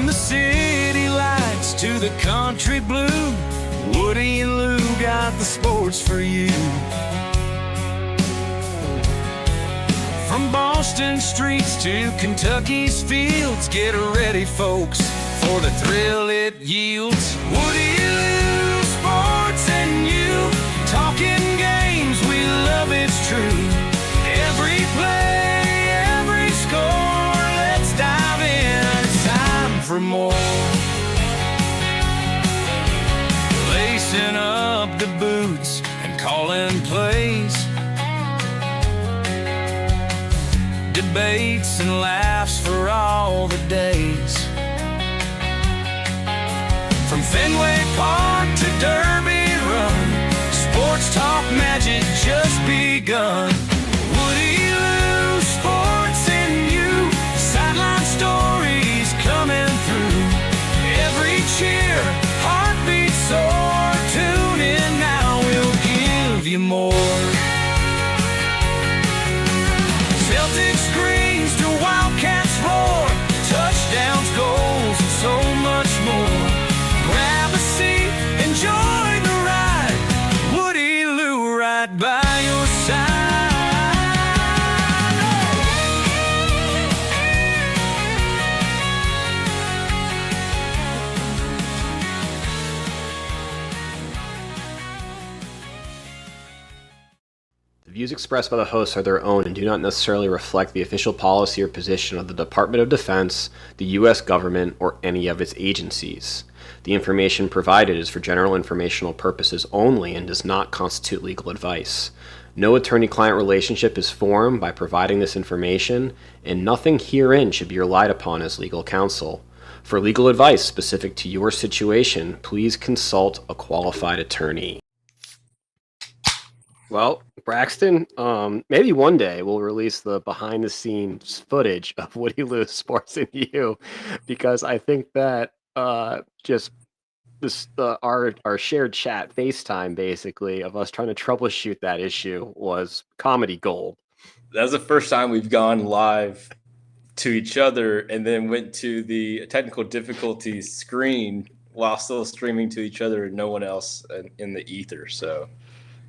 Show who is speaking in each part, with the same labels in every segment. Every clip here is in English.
Speaker 1: From the city lights to the country blue, Woody and Lou got the sports for you. From Boston streets to Kentucky's fields, get ready, folks, for the thrill it yields. Woody and Lou, sports and you, talking games, we love it's true. Every play, every score, let's dive in, it's time for more. Lacing up the boots and calling plays, debates and laughs for all the days. From Fenway Park to Derby Run, sports talk magic just begun. Woody, Lou, sports and you, sideline stories coming through. Every cheer, heartbeat soar, tune in now, we'll give you more. Celtic screams to Wildcats roar, touchdowns, goals, and so much more. Grab a seat, enjoy the ride, Woody, Lou, right by your side.
Speaker 2: The views expressed by the hosts are their own and do not necessarily reflect the official policy or position of the Department of Defense, the U.S. government, or any of its agencies. The information provided is for general informational purposes only and does not constitute legal advice. No attorney-client relationship is formed by providing this information, and nothing herein should be relied upon as legal counsel. For legal advice specific to your situation, please consult a qualified attorney. Well, Braxton, maybe one day we'll release the behind-the-scenes footage of Woody, Lou, Sports and You, because I think that our shared chat, FaceTime, basically, of us trying to troubleshoot that issue was comedy gold.
Speaker 3: That was the first time we've gone live to each other and then went to the technical difficulties screen while still streaming to each other and no one else in the ether. So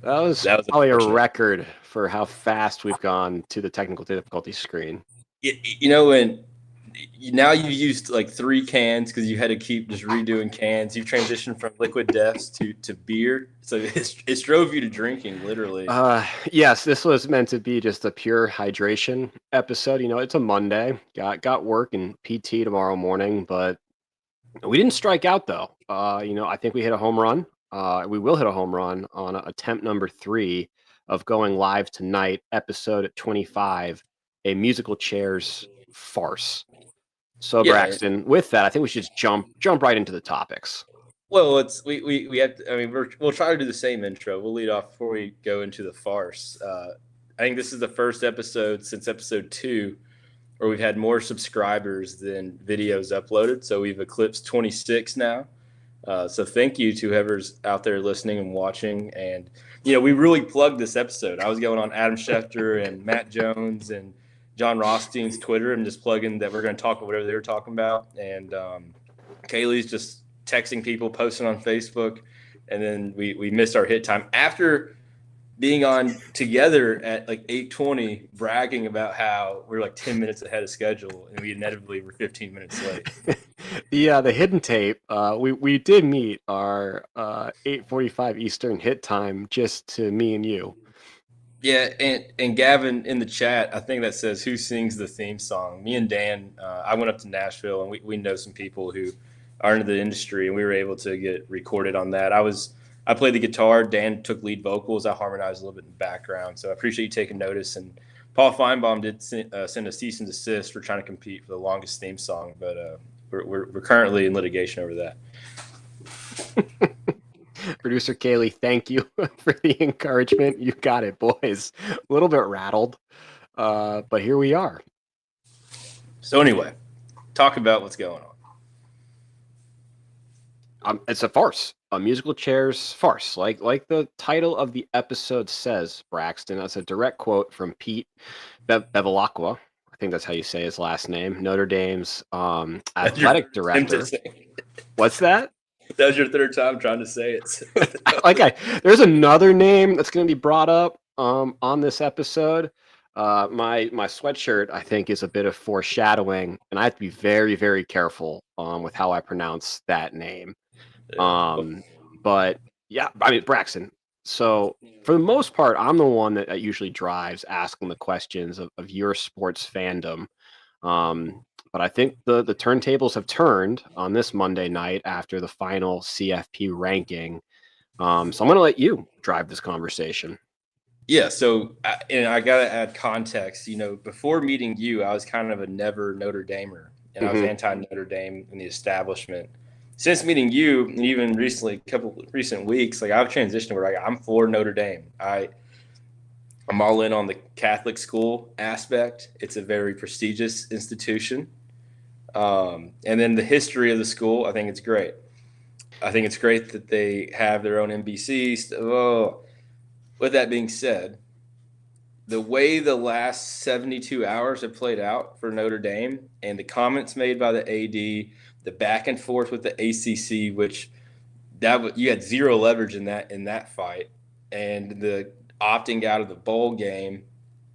Speaker 2: that was probably a record for how fast we've gone to the technical difficulty screen.
Speaker 3: You know, and now you've used like 3 cans because you had to keep just redoing cans. You've transitioned from liquid deaths to beer. So it's drove you to drinking, literally.
Speaker 2: Yes, this was meant to be just a pure hydration episode. You know, it's a Monday. Got work and PT tomorrow morning, but we didn't strike out, though. I think we hit a home run. We will hit a home run on attempt number 3 of going live tonight, episode 25, a musical chairs farce. So, yeah. Braxton, with that, I think we should jump right into the topics.
Speaker 3: Well, we have to, I mean, we'll try to do the same intro. We'll lead off before we go into the farce. I think this is the first episode since episode 2 where we've had more subscribers than videos uploaded. So we've eclipsed 26 now. So thank you to whoever's out there listening and watching. And, we really plugged this episode. I was going on Adam Schefter and Matt Jones and John Rothstein's Twitter and just plugging that we're going to talk about whatever they were talking about. And Kaylee's just texting people, posting on Facebook. And then we missed our hit time after being on together at like 8:20, bragging about how we're like 10 minutes ahead of schedule, and we inevitably were 15 minutes late.
Speaker 2: Yeah, the hidden tape. We did meet our 8:45 Eastern hit time just to me and you.
Speaker 3: Yeah, and Gavin in the chat, I think that says, who sings the theme song? Me and Dan, I went up to Nashville, and we know some people who are into the industry, and we were able to get recorded on that. I played the guitar. Dan took lead vocals. I harmonized a little bit in the background. So I appreciate you taking notice. And Paul Feinbaum did send a cease and desist for trying to compete for the longest theme song, but we're currently in litigation over that.
Speaker 2: Producer Kaylee, thank you for the encouragement. You got it, boys. A little bit rattled, but here we are.
Speaker 3: So anyway, talk about what's going
Speaker 2: on. It's a farce. A musical chairs farce, like the title of the episode says, Braxton. That's a direct quote from Pete Bevilacqua. I think that's how you say his last name, Notre Dame's
Speaker 3: That's your
Speaker 2: athletic
Speaker 3: attempt to
Speaker 2: director.
Speaker 3: say it.
Speaker 2: What's that?
Speaker 3: That was your third time trying to say it.
Speaker 2: There's another name that's going to be brought up on this episode. My sweatshirt, I think, is a bit of foreshadowing, and I have to be very, very careful with how I pronounce that name. But yeah, I mean, Braxton. So for the most part, I'm the one that usually drives asking the questions of your sports fandom. But I think the turntables have turned on this Monday night after the final CFP ranking. So I'm going to let you drive this conversation.
Speaker 3: Yeah, so and I got to add context. Before meeting you, I was kind of a never Notre Damer, and I was anti Notre Dame in the establishment. Since meeting you, and even recently, a couple recent weeks, like I've transitioned where I'm for Notre Dame. I'm all in on the Catholic school aspect. It's a very prestigious institution, and then the history of the school. I think it's great. I think it's great that they have their own NBC. Oh, with that being said, the way the last 72 hours have played out for Notre Dame and the comments made by the AD, the back and forth with the ACC, which you had zero leverage in that fight, and the opting out of the bowl game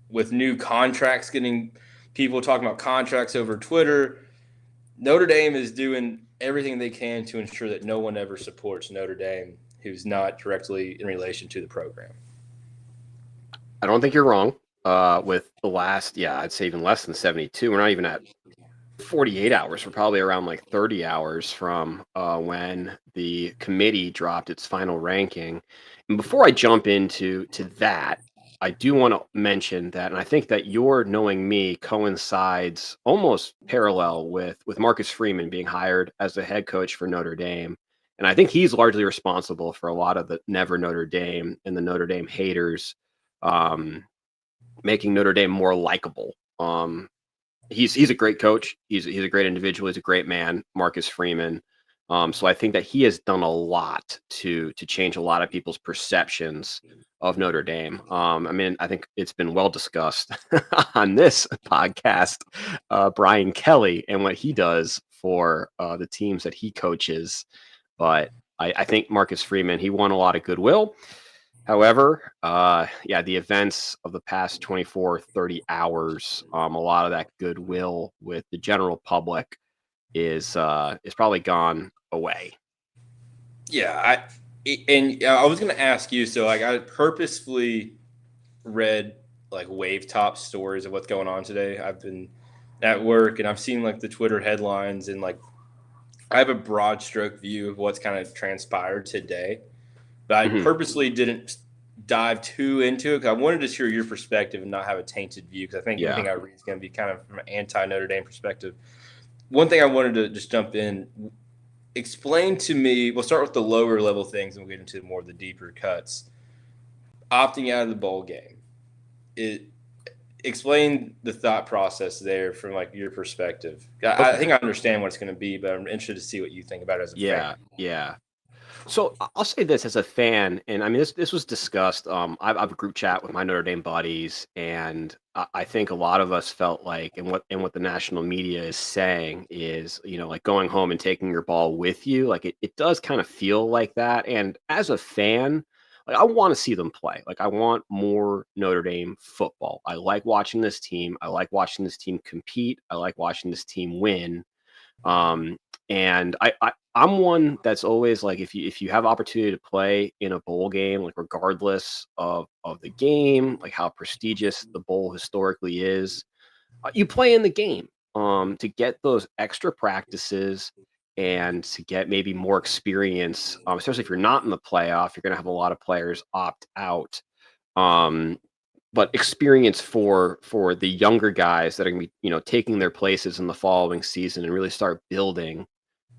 Speaker 3: with new contracts, getting people talking about contracts over Twitter. Notre Dame is doing everything they can to ensure that no one ever supports Notre Dame who's not directly in relation to the program.
Speaker 2: I don't think you're wrong. With the last, I'd say even less than 72. We're not even at 48 hours. We're probably around like 30 hours from when the committee dropped its final ranking. And before I jump into that, I do want to mention that, and I think that your knowing me coincides almost parallel with Marcus Freeman being hired as the head coach for Notre Dame. And I think he's largely responsible for a lot of the never Notre Dame and the Notre Dame haters making Notre Dame more likable. He's a great coach. He's a great individual. He's a great man, Marcus Freeman. So I think that he has done a lot to change a lot of people's perceptions of Notre Dame. I mean, I think it's been well discussed on this podcast, Brian Kelly and what he does for the teams that he coaches. But I think Marcus Freeman, he won a lot of goodwill. However, the events of the past 24, 30 hours, a lot of that goodwill with the general public is probably gone away.
Speaker 3: Yeah, I was going to ask you. So, like, I purposefully read like wave top stories of what's going on today. I've been at work and I've seen like the Twitter headlines, and like I have a broad stroke view of what's kind of transpired today. But I purposely didn't dive too into it because I wanted to hear your perspective and not have a tainted view, because I think anything I read is going to be kind of from an anti-Notre Dame perspective. One thing I wanted to just jump in, explain to me, we'll start with the lower level things and we'll get into more of the deeper cuts. Opting out of the bowl game. Explain the thought process there from like your perspective. I think I understand what it's going to be, but I'm interested to see what you think about it as a fan.
Speaker 2: Yeah. So I'll say this as a fan, and I mean this was discussed. I have a group chat with my Notre Dame buddies, and I think a lot of us felt like, and what the national media is saying is, like going home and taking your ball with you. Like it does kind of feel like that. And as a fan, like I want to see them play. Like I want more Notre Dame football. I like watching this team. I like watching this team compete. I like watching this team win. And I'm one that's always like, if you have opportunity to play in a bowl game, like regardless of the game, like how prestigious the bowl historically is, you play in the game to get those extra practices and to get maybe more experience, especially if you're not in the playoff. You're going to have a lot of players opt out. But experience for the younger guys that are going to be, taking their places in the following season and really start building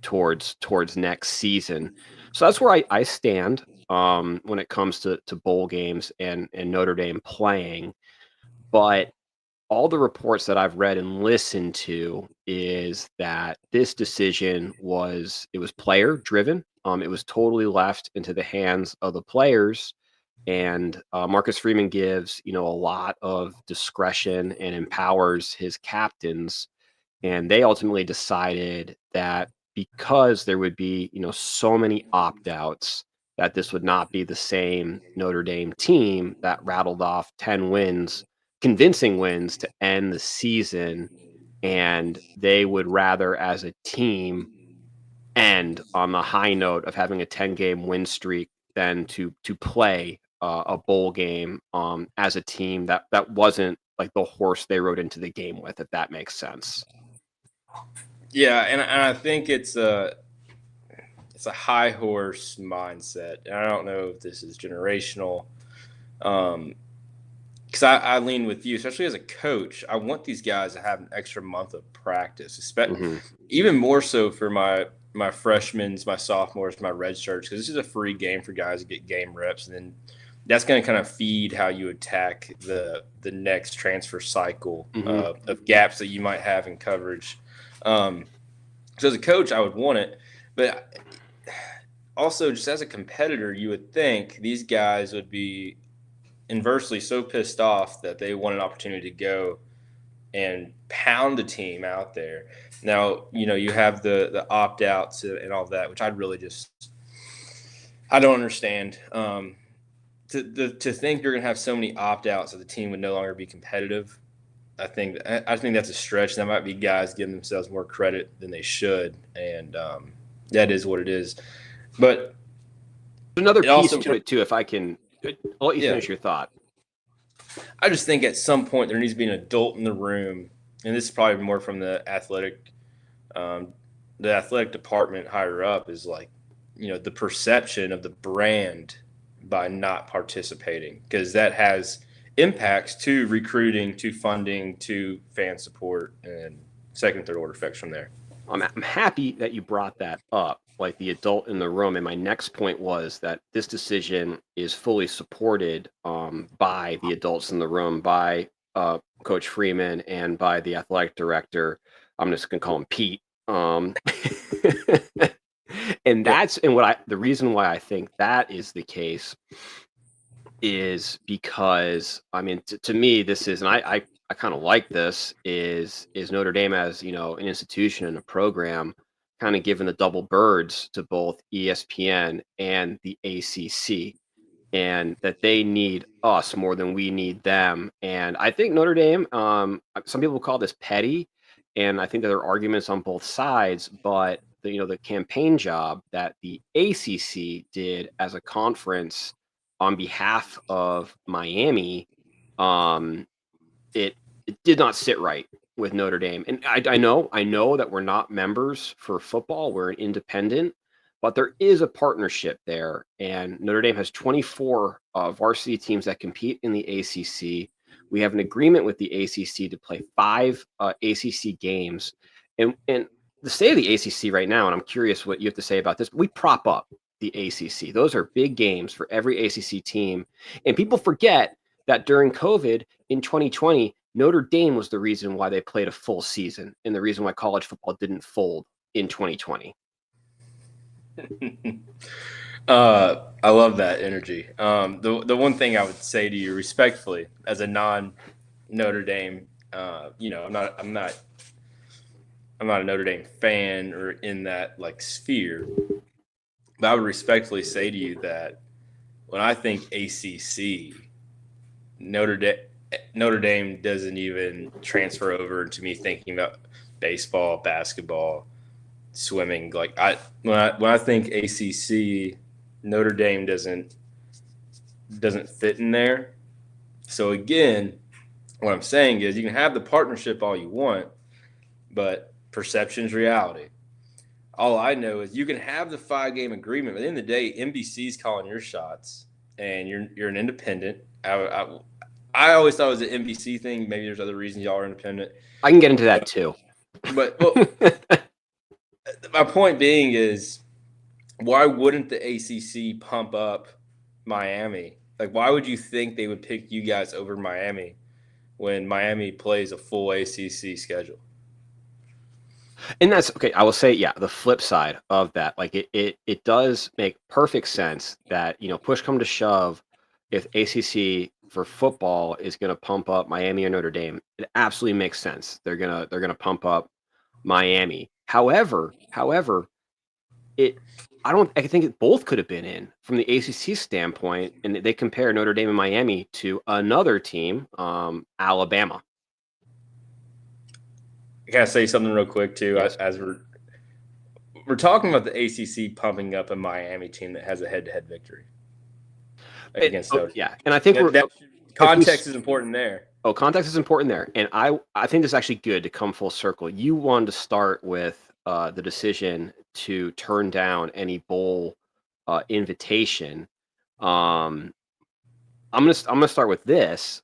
Speaker 2: towards next season. So that's where I stand when it comes to bowl games and Notre Dame playing. But all the reports that I've read and listened to is that this decision was player driven. It was totally left into the hands of the players And Marcus Freeman gives, a lot of discretion and empowers his captains. And they ultimately decided that because there would be, so many opt-outs, that this would not be the same Notre Dame team that rattled off 10 wins, convincing wins to end the season. And they would rather, as a team, end on the high note of having a 10-game win streak than to play a bowl game as a team that wasn't like the horse they rode into the game with, if that makes sense.
Speaker 3: Yeah, and I think it's a high horse mindset, and I don't know if this is generational. Because I lean with you, especially as a coach. I want these guys to have an extra month of practice, even more so for my freshmen, my sophomores, my red shirts, because this is a free game for guys to get game reps, and then that's going to kind of feed how you attack the next transfer cycle of gaps that you might have in coverage. So as a coach, I would want it, but also just as a competitor, you would think these guys would be inversely so pissed off that they want an opportunity to go and pound a team out there. Now, you have the opt-outs and all that, which I don't understand. To think you're going to have so many opt-outs that the team would no longer be competitive, I think that's a stretch. That might be guys giving themselves more credit than they should, and that is what it is. But
Speaker 2: another piece to it too, if I can, I'll let you finish your thought.
Speaker 3: I just think at some point there needs to be an adult in the room, and this is probably more from the athletic department higher up, is like, the perception of the brand by not participating, because that has impacts to recruiting, to funding, to fan support, and second, third order effects from there.
Speaker 2: I'm happy that you brought that up, like the adult in the room. And my next point was that this decision is fully supported by the adults in the room, by Coach Freeman and by the athletic director. I'm just going to call him Pete. And the reason why I think that is the case is because, to me, this is, and I kind of like this, is Notre Dame as, an institution and a program kind of given the double birds to both ESPN and the ACC, and that they need us more than we need them. And I think Notre Dame, some people call this petty, and I think that there are arguments on both sides, but the campaign job that the ACC did as a conference on behalf of Miami, it did not sit right with Notre Dame. And I know that we're not members for football. We're an independent, but there is a partnership there. And Notre Dame has 24 varsity teams that compete in the ACC. We have an agreement with the ACC to play 5 ACC games. And the state of the ACC right now, and I'm curious what you have to say about this, we prop up the ACC. Those are big games for every ACC team. And people forget that during COVID in 2020, Notre Dame was the reason why they played a full season and the reason why college football didn't fold in 2020.
Speaker 3: I love that energy. The one thing I would say to you respectfully, as a non-Notre Dame, I'm not a Notre Dame fan or in that like sphere, but I would respectfully say to you that when I think ACC, Notre Dame doesn't even transfer over to me thinking about baseball, basketball, swimming. Like when I think ACC, Notre Dame doesn't fit in there. So again, what I'm saying is you can have the partnership all you want, but perception's reality. All I know is you can have the 5-game agreement, but at the end of the day, NBC's calling your shots, and you're an independent. I always thought it was an NBC thing. Maybe there's other reasons y'all are independent.
Speaker 2: I can get into that too.
Speaker 3: But my point being is, why wouldn't the ACC pump up Miami? Like, why would you think they would pick you guys over Miami when Miami plays a full ACC schedule?
Speaker 2: And that's okay. I will say, yeah, the flip side of that, like it does make perfect sense that, push come to shove, if ACC for football is going to pump up Miami or Notre Dame, it absolutely makes sense. They're gonna pump up Miami. However, I think it both could have been in from the ACC standpoint, and they compare Notre Dame and Miami to another team, Alabama.
Speaker 3: Can I say something real quick too?
Speaker 2: Yes.
Speaker 3: As we're talking about the ACC pumping up a Miami team that has a head-to-head victory against Notre Dame.
Speaker 2: Yeah, and I think
Speaker 3: context is important there.
Speaker 2: Oh, context is important there, and I think this is actually good to come full circle. You wanted to start with the decision to turn down any bowl invitation. I'm gonna start with this,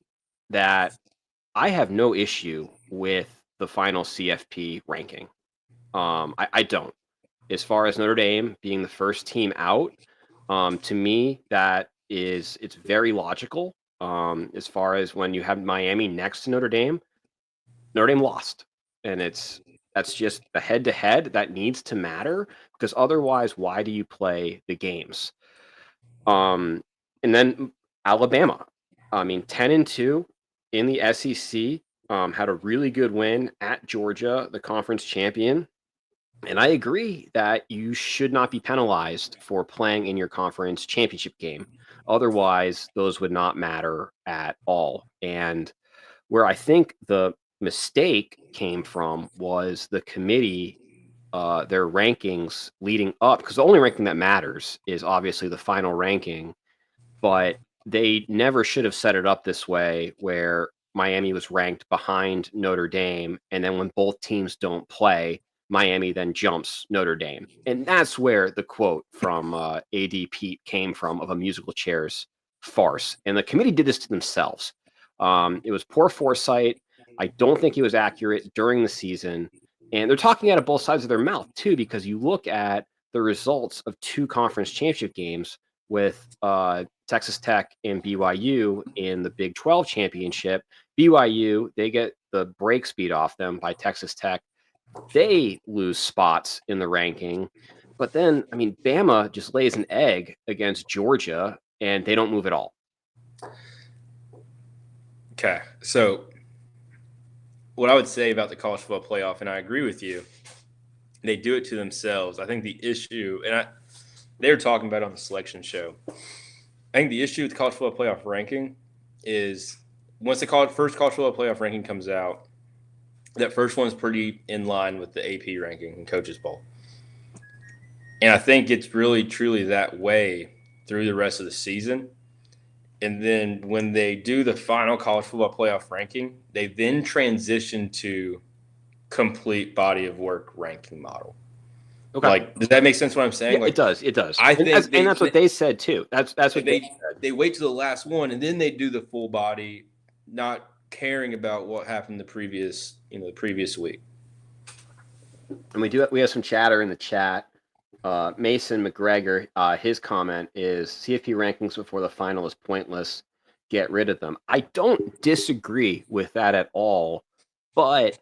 Speaker 2: that I have no issue with the final CFP ranking. I don't. As far as Notre Dame being the first team out, to me it's very logical. As far as when you have Miami next to Notre Dame lost, and that's just the head-to-head that needs to matter, because otherwise, why do you play the games? And then Alabama, I mean, 10-2 in the SEC, had a really good win at Georgia, the conference champion. And I agree that you should not be penalized for playing in your conference championship game. Otherwise, those would not matter at all. And where I think the mistake came from was the committee, their rankings leading up, because the only ranking that matters is obviously the final ranking, but they never should have set it up this way where Miami was ranked behind Notre Dame, and then when both teams don't play, Miami then jumps Notre Dame. And that's where the quote from AD Pete came from, of a musical chairs farce. And the committee did this to themselves. It was poor foresight. I don't think it was accurate during the season. And they're talking out of both sides of their mouth, too, because you look at the results of 2 conference championship games with Texas Tech and BYU in the Big 12 championship. BYU, they get the break speed off them by Texas Tech. They lose spots in the ranking. But then, I mean, Bama just lays an egg against Georgia, and they don't move at all.
Speaker 3: Okay, so what I would say about the college football playoff, and I agree with you, they do it to themselves. I think the issue, and they were talking about it on the selection show, I think the issue with the college football playoff ranking is once the first college football playoff ranking comes out, that first one's pretty in line with the AP ranking and Coaches Bowl. And I think it's really, truly that way through the rest of the season. And then when they do the final college football playoff ranking, they then transition to complete body of work ranking model.
Speaker 2: Okay.
Speaker 3: Like, does that make sense what I'm saying?
Speaker 2: Yeah,
Speaker 3: like,
Speaker 2: it does. It does.
Speaker 3: I think
Speaker 2: and that's what they said too. That's what
Speaker 3: they wait to the last one, and then they do the full body, not caring about what happened the previous week.
Speaker 2: And we have some chatter in the chat. Mason McGregor, his comment is CFP rankings before the final is pointless. Get rid of them. I don't disagree with that at all. But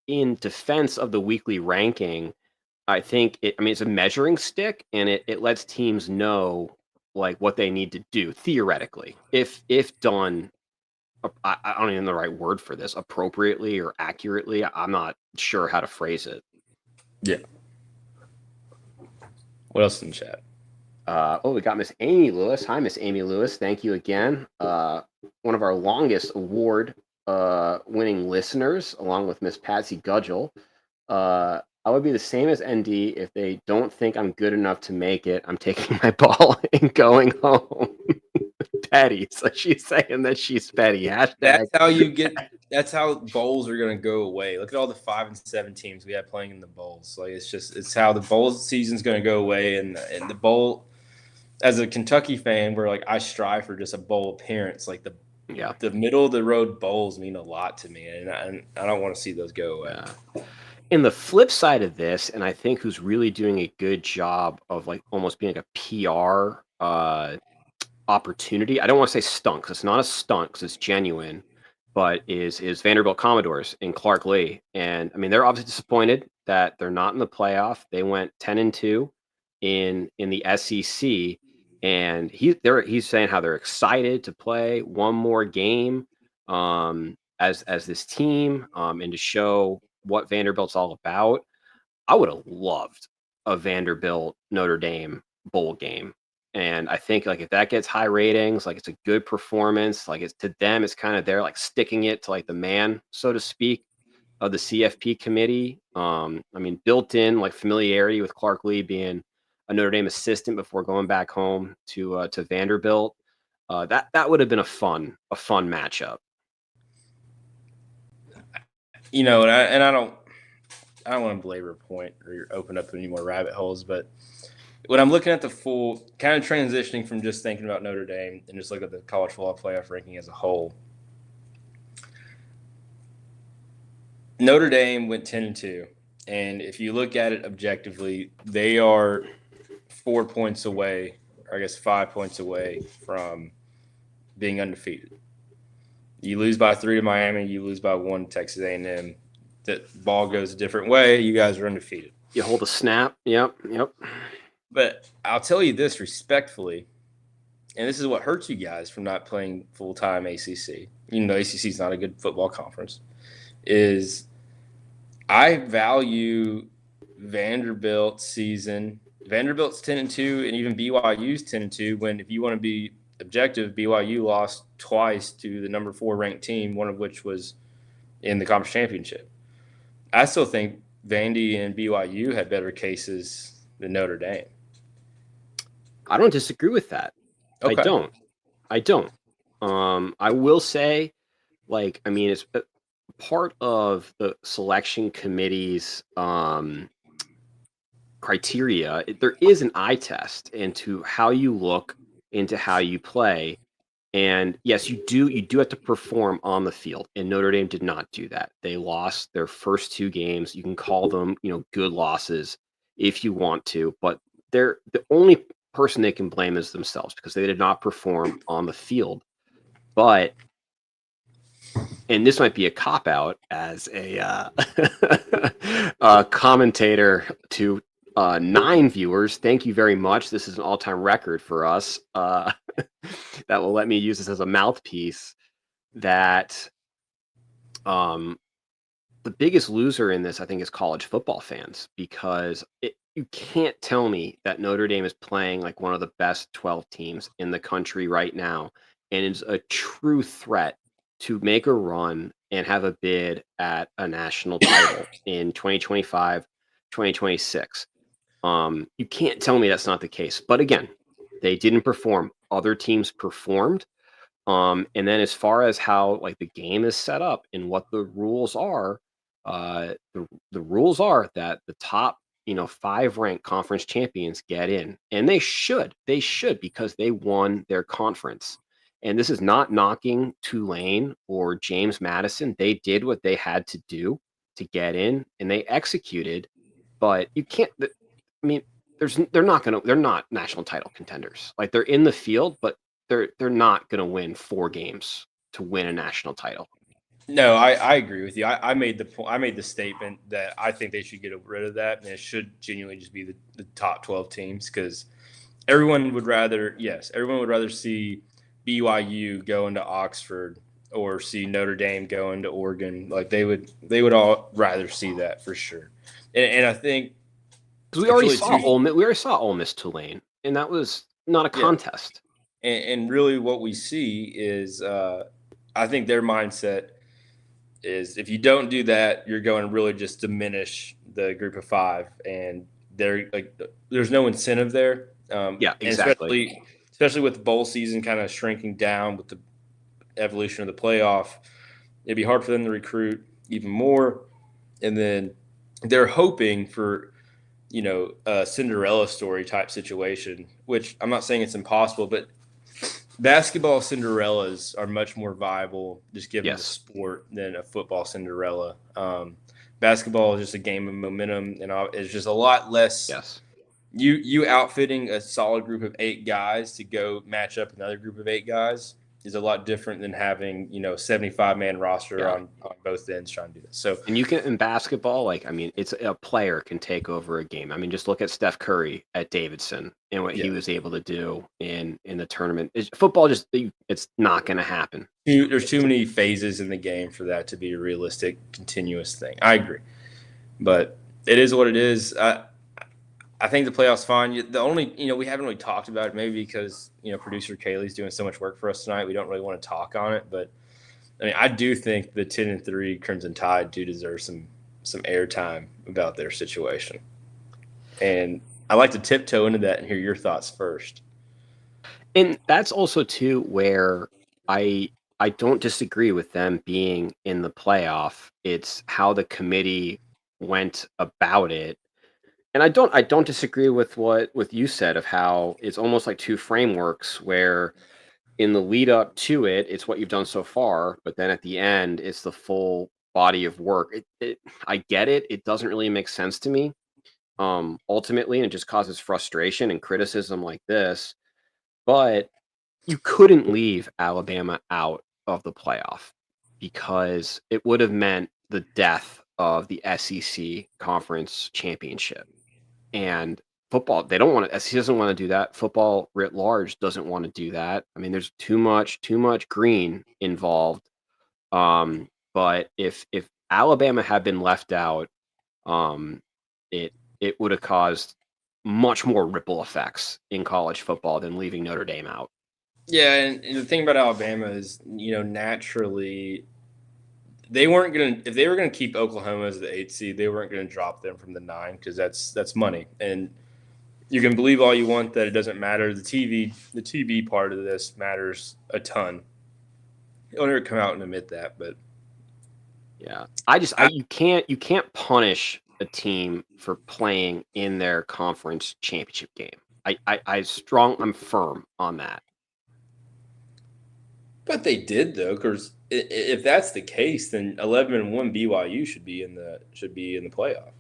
Speaker 2: in defense of the weekly ranking, I think it's a measuring stick, and it lets teams know like what they need to do theoretically. If done, I don't even know the right word for this, appropriately or accurately. I'm not sure how to phrase it.
Speaker 3: Yeah. What else in the chat?
Speaker 2: We got Miss Amy Lewis. Hi, Miss Amy Lewis. Thank you again. One of our longest award winning listeners, along with Miss Patsy Gudgel. I would be the same as ND if they don't think I'm good enough to make it. I'm taking my ball and going home. Petty. So she's saying that she's petty. Hashtag.
Speaker 3: That's how bowls are going to go away. Look at all the 5 and 7 teams we have playing in the bowls. Like it's how the bowl season's going to go away. And the bowl, as a Kentucky fan, where like I strive for just a bowl appearance. Like the middle of the road bowls mean a lot to me, and I don't want to see those go away.
Speaker 2: Yeah. And the flip side of this, and I think who's really doing a good job of like almost being like a PR opportunity. I don't want to say stunt, because it's not a stunt, because it's genuine, but is Vanderbilt Commodores in Clark Lee. And I mean, they're obviously disappointed that they're not in the playoff. They went 10-2 in the SEC, and he's saying how they're excited to play one more game as this team and to show what Vanderbilt's all about. I would have loved a Vanderbilt Notre Dame bowl game. And I think like if that gets high ratings, like it's a good performance, like it's to them, it's kind of they're like sticking it to like the man, so to speak, of the CFP committee. I mean, built in like familiarity with Clark Lee being a Notre Dame assistant before going back home to Vanderbilt. That would have been a fun matchup.
Speaker 3: You know, and I don't want to belabor a point or open up any more rabbit holes, but when I'm looking at the full kind of transitioning from just thinking about Notre Dame and just look at the college football playoff ranking as a whole, Notre Dame went 10-2, and if you look at it objectively, they are 4 points away, or I guess 5 points away from being undefeated. You lose by 3 to Miami, you lose by 1 to Texas A&M. That ball goes a different way. You guys are undefeated.
Speaker 2: You hold a snap. Yep.
Speaker 3: But I'll tell you this respectfully, and this is what hurts you guys from not playing full-time ACC, even though ACC is not a good football conference, is I value Vanderbilt's season. Vanderbilt's 10-2, and even BYU's 10-2. When, if you want to be objective, BYU lost twice to the number 4 ranked team, one of which was in the conference championship. I still think Vandy and BYU had better cases than Notre Dame.
Speaker 2: I don't disagree with that.
Speaker 3: Okay.
Speaker 2: I don't. I will say, like, I mean, it's part of the selection committee's criteria. There is an eye test into how you look, into how you play. And yes, you do have to perform on the field. And Notre Dame did not do that. They lost their first 2 games. You can call them, good losses if you want to, but they're the only person they can blame is themselves because they did not perform on the field. But, and this might be a cop-out as a commentator to 9 viewers. Thank you very much. This is an all-time record for us. That will let me use this as a mouthpiece. That the biggest loser in this, I think, is college football fans, because you can't tell me that Notre Dame is playing like one of the best 12 teams in the country right now and is a true threat to make a run and have a bid at a national title in 2025, 2026. You can't tell me that's not the case. But again, they didn't perform. Other teams performed. And then as far as how like the game is set up and what the rules are, the rules are that the top 5 ranked conference champions get in, and they should because they won their conference. And this is not knocking Tulane or James Madison. They did what they had to do to get in, and they executed. But you can't. I mean, they're not national title contenders. Like, they're in the field, but they're not gonna win 4 games to win a national title.
Speaker 3: No, I agree with you. I made the statement that I think they should get rid of that, and it should genuinely just be the top 12 teams, because everyone would rather see BYU go into Oxford or see Notre Dame go into Oregon. Like, they would all rather see that for sure. And I think
Speaker 2: because we already saw Ole Miss Tulane, and that was not a contest.
Speaker 3: And really what we see is I think their mindset is, if you don't do that, you're going to really just diminish the group of 5, and there's no incentive there.
Speaker 2: Exactly.
Speaker 3: Especially with the bowl season kind of shrinking down with the evolution of the playoff, it'd be hard for them to recruit even more. And then they're hoping for, a Cinderella story type situation, which I'm not saying it's impossible, but basketball Cinderellas are much more viable, just given the sport, than a football Cinderella. Basketball is just a game of momentum, and it's just a lot less.
Speaker 2: Yes.
Speaker 3: You outfitting a solid group of 8 guys to go match up another group of 8 guys is a lot different than having 75-man roster
Speaker 2: Yeah.
Speaker 3: on both ends trying to do this. So
Speaker 2: And you can in basketball, like I mean, it's a player can take over a game. I mean, just look at Steph Curry at Davidson and what he
Speaker 3: yeah,
Speaker 2: was able to do in the tournament. Football just it's not going to happen.
Speaker 3: there's too many phases in the game for that to be a realistic, continuous thing. I agree, but it is what it is. I think the playoffs fine. The only we haven't really talked about it, maybe because producer Kaylee's doing so much work for us tonight. We don't really want to talk on it, but I mean, I do think the 10-3 Crimson Tide do deserve some airtime about their situation, and I like to tiptoe into that and hear your thoughts first.
Speaker 2: And that's also too where I I don't disagree with them being in the playoff. It's how the committee went about it. And I don't disagree with what you said of how it's almost like two frameworks where in the lead up to it, it's what you've done so far, but then at the end, it's the full body of work. I get it. It doesn't really make sense to me, ultimately, and it just causes frustration and criticism like this. But you couldn't leave Alabama out of the playoff because it would have meant the death of the SEC conference championship. And football, they don't want to. SEC doesn't want to do that. Football writ large doesn't want to do that. I mean, there's too much green involved. But if Alabama had been left out, um, it would have caused much more ripple effects in college football than leaving Notre Dame out.
Speaker 3: Yeah, and the thing about Alabama is, naturally, they weren't going to – if they were going to keep Oklahoma as the 8th seed, they weren't going to drop them from the 9 because that's money. And you can believe all you want that it doesn't matter. The TV part of this matters a ton. He'll never come out and admit that, but
Speaker 2: yeah, you can't punish a team for playing in their conference championship game. I'm firm on that.
Speaker 3: But they did though, because if that's the case, then 11-1 BYU should be in the playoff.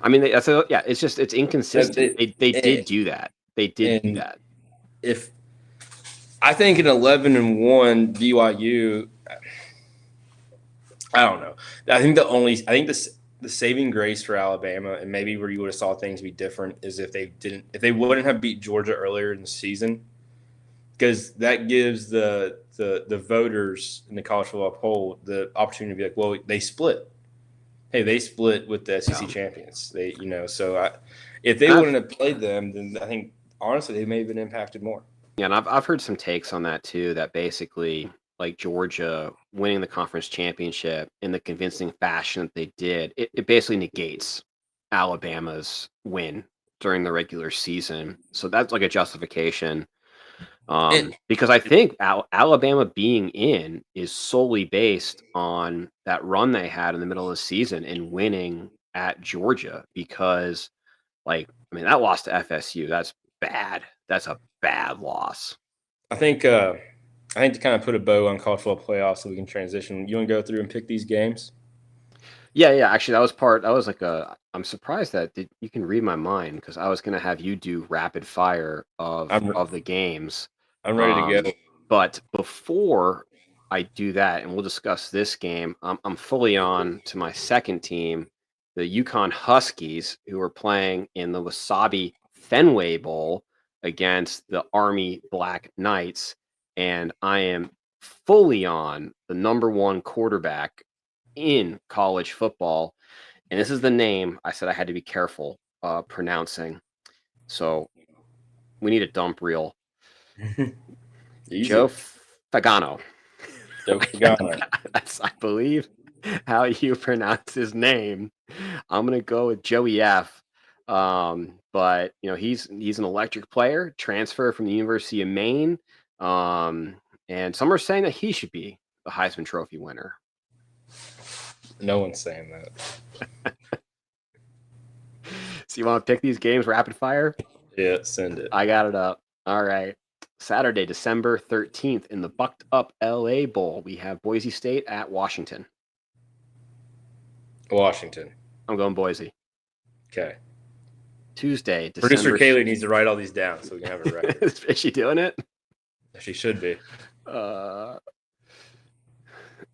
Speaker 2: I mean, it's inconsistent. They did do that. They did do that.
Speaker 3: If I think an 11-1 BYU, I don't know. I think the saving grace for Alabama, and maybe where you would have saw things be different, is if they wouldn't have beat Georgia earlier in the season. Because that gives the voters in the college football poll the opportunity to be like, well, they split. Hey, they split with the SEC champions. If they wouldn't have played them, then I think honestly they may have been impacted more.
Speaker 2: Yeah, and I've heard some takes on that too. That basically, like Georgia winning the conference championship in the convincing fashion that they did, it basically negates Alabama's win during the regular season. So that's like a justification. Because I think Alabama being in is solely based on that run they had in the middle of the season and winning at Georgia. Because, like, I mean, that loss to FSU, that's bad. That's a bad loss.
Speaker 3: I think to kind of put a bow on college football playoffs so we can transition. You want to go through and pick these games?
Speaker 2: Yeah. Actually, that was like I'm surprised that you can read my mind because I was going to have you do rapid fire of the games.
Speaker 3: I'm ready to go.
Speaker 2: But before I do that, and we'll discuss this game, I'm fully on to my second team, the Yukon Huskies, who are playing in the Wasabi Fenway Bowl against the Army Black Knights. And I am fully on the number one quarterback in college football. And this is the name I said I had to be careful pronouncing. So we need a dump reel. Joe Fagano.
Speaker 3: Joe Fagano.
Speaker 2: That's, I believe, how you pronounce his name. I'm going to go with Joey F. But he's an electric player, transfer from the University of Maine. And some are saying that he should be the Heisman Trophy winner.
Speaker 3: No one's saying that.
Speaker 2: So you want to pick these games rapid fire?
Speaker 3: Yeah, send it.
Speaker 2: I got it up. All right. Saturday, December 13th in the Bucked Up LA Bowl, we have Boise State at Washington.
Speaker 3: Washington.
Speaker 2: I'm going Boise.
Speaker 3: Okay.
Speaker 2: Tuesday, December.
Speaker 3: Producer Kaylee needs to write all these down so we can have it right.
Speaker 2: Is she doing it?
Speaker 3: She should be.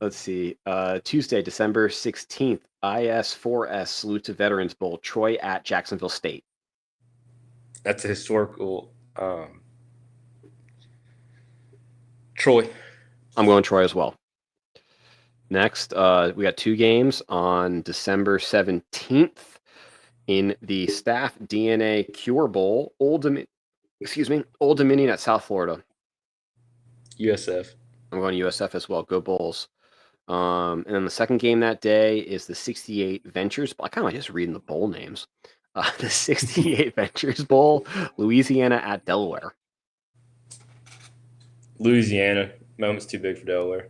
Speaker 2: Let's see. Tuesday, December 16th, IS4S Salute to Veterans Bowl, Troy at Jacksonville State.
Speaker 3: That's a historical. Troy.
Speaker 2: I'm going Troy as well. Next, we got 2 games on December 17th in the Staff DNA Cure Bowl, Old Dominion at South Florida.
Speaker 3: USF.
Speaker 2: I'm going USF as well. Go Bulls. And then the second game that day is the 68 Ventures. I kind of like just reading the bowl names. The 68 Ventures Bowl, Louisiana at Delaware.
Speaker 3: Louisiana. Moment's too big for Delaware.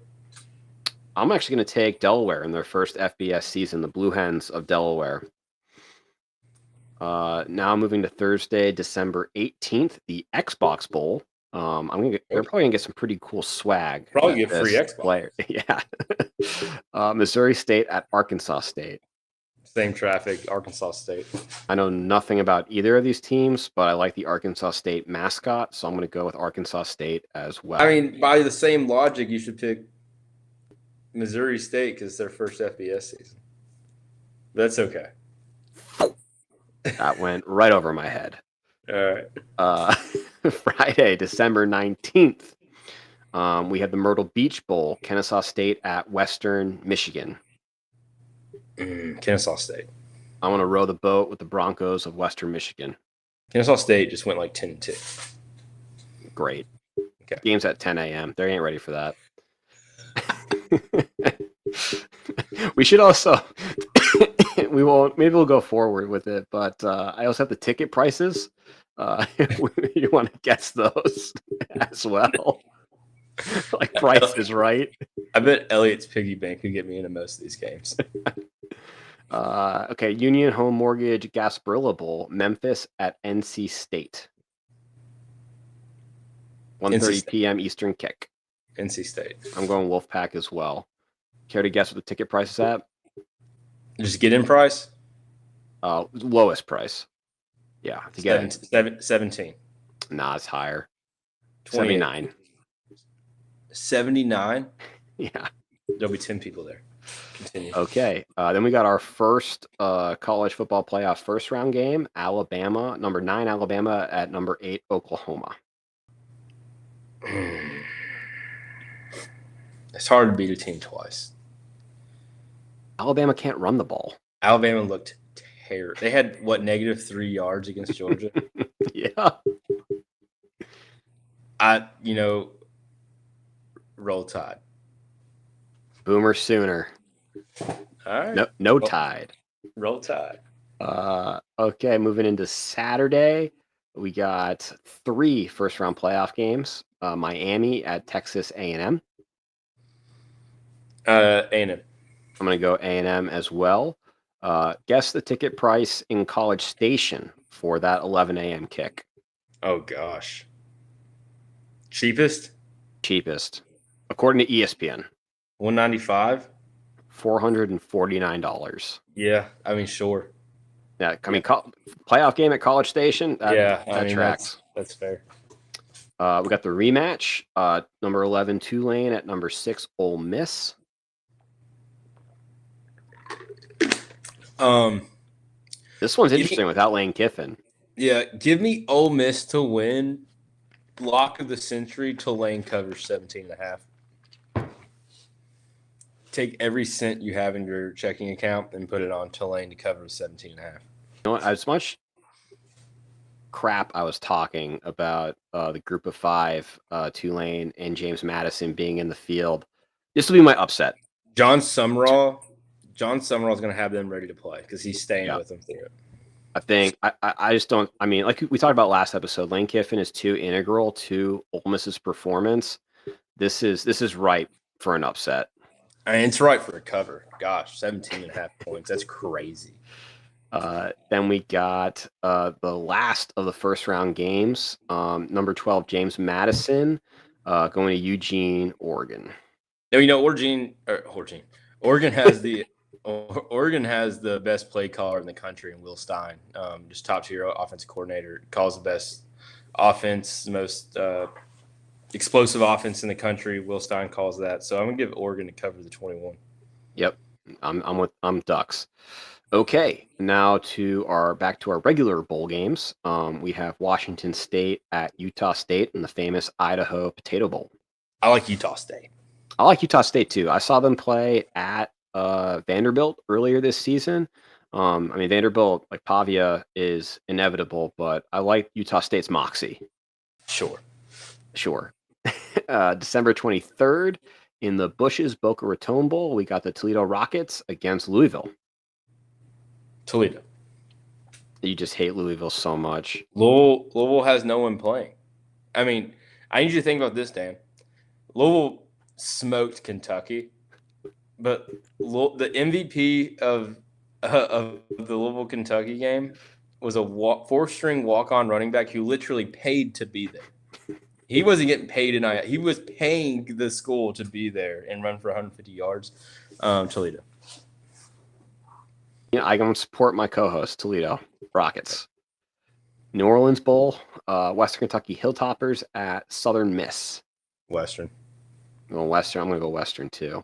Speaker 2: I'm actually going to take Delaware in their first FBS season, the Blue Hens of Delaware. Now moving to Thursday, December 18th, the Xbox Bowl. They're probably gonna get some pretty cool swag.
Speaker 3: Probably get free Xbox.
Speaker 2: Player. Yeah. Missouri State at Arkansas State.
Speaker 3: Same traffic, Arkansas State.
Speaker 2: I know nothing about either of these teams, but I like the Arkansas State mascot, so I'm going to go with Arkansas State as well.
Speaker 3: I mean, by the same logic, you should pick Missouri State because it's their first FBS season. But that's okay.
Speaker 2: That went right over my head.
Speaker 3: All right.
Speaker 2: Friday, December 19th, we have the Myrtle Beach Bowl, Kennesaw State at Western Michigan.
Speaker 3: Kennesaw State.
Speaker 2: I want to row the boat with the Broncos of Western Michigan.
Speaker 3: Kennesaw State just went like 10-2.
Speaker 2: Great.
Speaker 3: Okay.
Speaker 2: Game's at 10 a.m. They ain't ready for that. We should also maybe we'll go forward with it, but I also have the ticket prices. You want to guess those as well. Like Price is Right.
Speaker 3: I bet Elliot's piggy bank could get me into most of these games.
Speaker 2: Okay, Union Home Mortgage Gasparilla Bowl, Memphis at NC State. 1:30 p.m. Eastern kick.
Speaker 3: NC State.
Speaker 2: I'm going Wolfpack as well. Care to guess what the ticket price is at?
Speaker 3: Just get in price?
Speaker 2: Lowest price. Yeah, to get
Speaker 3: 17.
Speaker 2: Nah, it's higher.
Speaker 3: 79. 79?
Speaker 2: Yeah.
Speaker 3: There'll be 10 people there. Continue.
Speaker 2: Okay. Then we got our first college football playoff first round game. Alabama, number 9 Alabama at number 8 Oklahoma.
Speaker 3: It's hard to beat a team twice.
Speaker 2: Alabama can't run the ball.
Speaker 3: Alabama looked terrible. They had, -3 yards against Georgia?
Speaker 2: Yeah.
Speaker 3: Roll Tide.
Speaker 2: Boomer Sooner.
Speaker 3: All right.
Speaker 2: No Tide.
Speaker 3: Roll Tide.
Speaker 2: Okay, moving into Saturday, we got 3 first-round playoff games. Miami at Texas A&M.
Speaker 3: A&M.
Speaker 2: I'm going to go A&M as well. Guess the ticket price in College Station for that 11 a.m. kick.
Speaker 3: Oh, gosh. Cheapest?
Speaker 2: Cheapest. According to ESPN.
Speaker 3: $195?
Speaker 2: $449.
Speaker 3: Yeah, I mean, sure.
Speaker 2: Yeah, I mean, playoff game at College Station. That tracks.
Speaker 3: That's fair.
Speaker 2: We got the rematch. Number 11 Tulane at number 6 Ole Miss. This one's interesting without Lane Kiffin.
Speaker 3: Yeah, give me Ole Miss to win. Block of the century. Tulane covers 17.5. Take every cent you have in your checking account and put it on Tulane to cover 17.5.
Speaker 2: You know what? As much crap I was talking about the group of 5, Tulane and James Madison being in the field, this will be my upset.
Speaker 3: John Sumrall is going to have them ready to play because he's staying with them through it.
Speaker 2: I think I just don't. I mean, like we talked about last episode, Lane Kiffin is too integral to Ole Miss's performance. This is ripe for an upset.
Speaker 3: I mean, it's right for a cover. Gosh, 17.5 points. That's crazy.
Speaker 2: Then we got the last of the first round games. Number 12, James Madison, going to Eugene, Oregon.
Speaker 3: No, Oregon has the Oregon has the best play caller in the country in Will Stein. Just top tier offensive coordinator. Calls the best offense, most explosive offense in the country. Will Stein calls that. So I'm gonna give Oregon to cover the 21.
Speaker 2: Yep, I'm Ducks. Okay, now back to our regular bowl games. We have Washington State at Utah State in the famous Idaho Potato Bowl.
Speaker 3: I like Utah State.
Speaker 2: I like Utah State too. I saw them play at Vanderbilt earlier this season. I mean, Vanderbilt, like Pavia, is inevitable, but I like Utah State's moxie.
Speaker 3: Sure.
Speaker 2: December 23rd in the Bush's Boca Raton Bowl, we got the Toledo Rockets against Louisville.
Speaker 3: Toledo.
Speaker 2: You just hate Louisville so much.
Speaker 3: Louisville has no one playing. I mean, I need you to think about this, Dan. Louisville smoked Kentucky, but the MVP of the Louisville Kentucky game was a four-string walk-on running back who literally paid to be there. He wasn't getting paid tonight. He was paying the school to be there and run for 150 yards. Toledo.
Speaker 2: You know, I can support my co-host, Toledo Rockets. New Orleans Bowl, Western Kentucky Hilltoppers at Southern Miss.
Speaker 3: Western.
Speaker 2: I'm going to go Western too.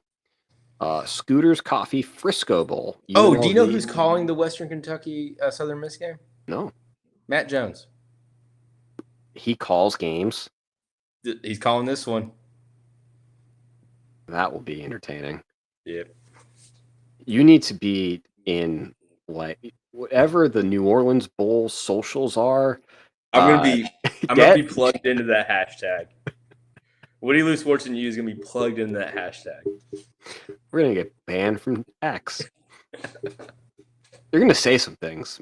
Speaker 2: Scooters Coffee Frisco Bowl.
Speaker 3: UNLV. Do you know who's calling the Western Kentucky Southern Miss game?
Speaker 2: No.
Speaker 3: Matt Jones.
Speaker 2: He calls games.
Speaker 3: He's calling this one.
Speaker 2: That will be entertaining.
Speaker 3: Yep.
Speaker 2: You need to be in like whatever the New Orleans Bowl socials are.
Speaker 3: I'm gonna be plugged into that hashtag. Woody Lou Sports and You is gonna be plugged into that hashtag.
Speaker 2: We're gonna get banned from X. You're gonna say some things.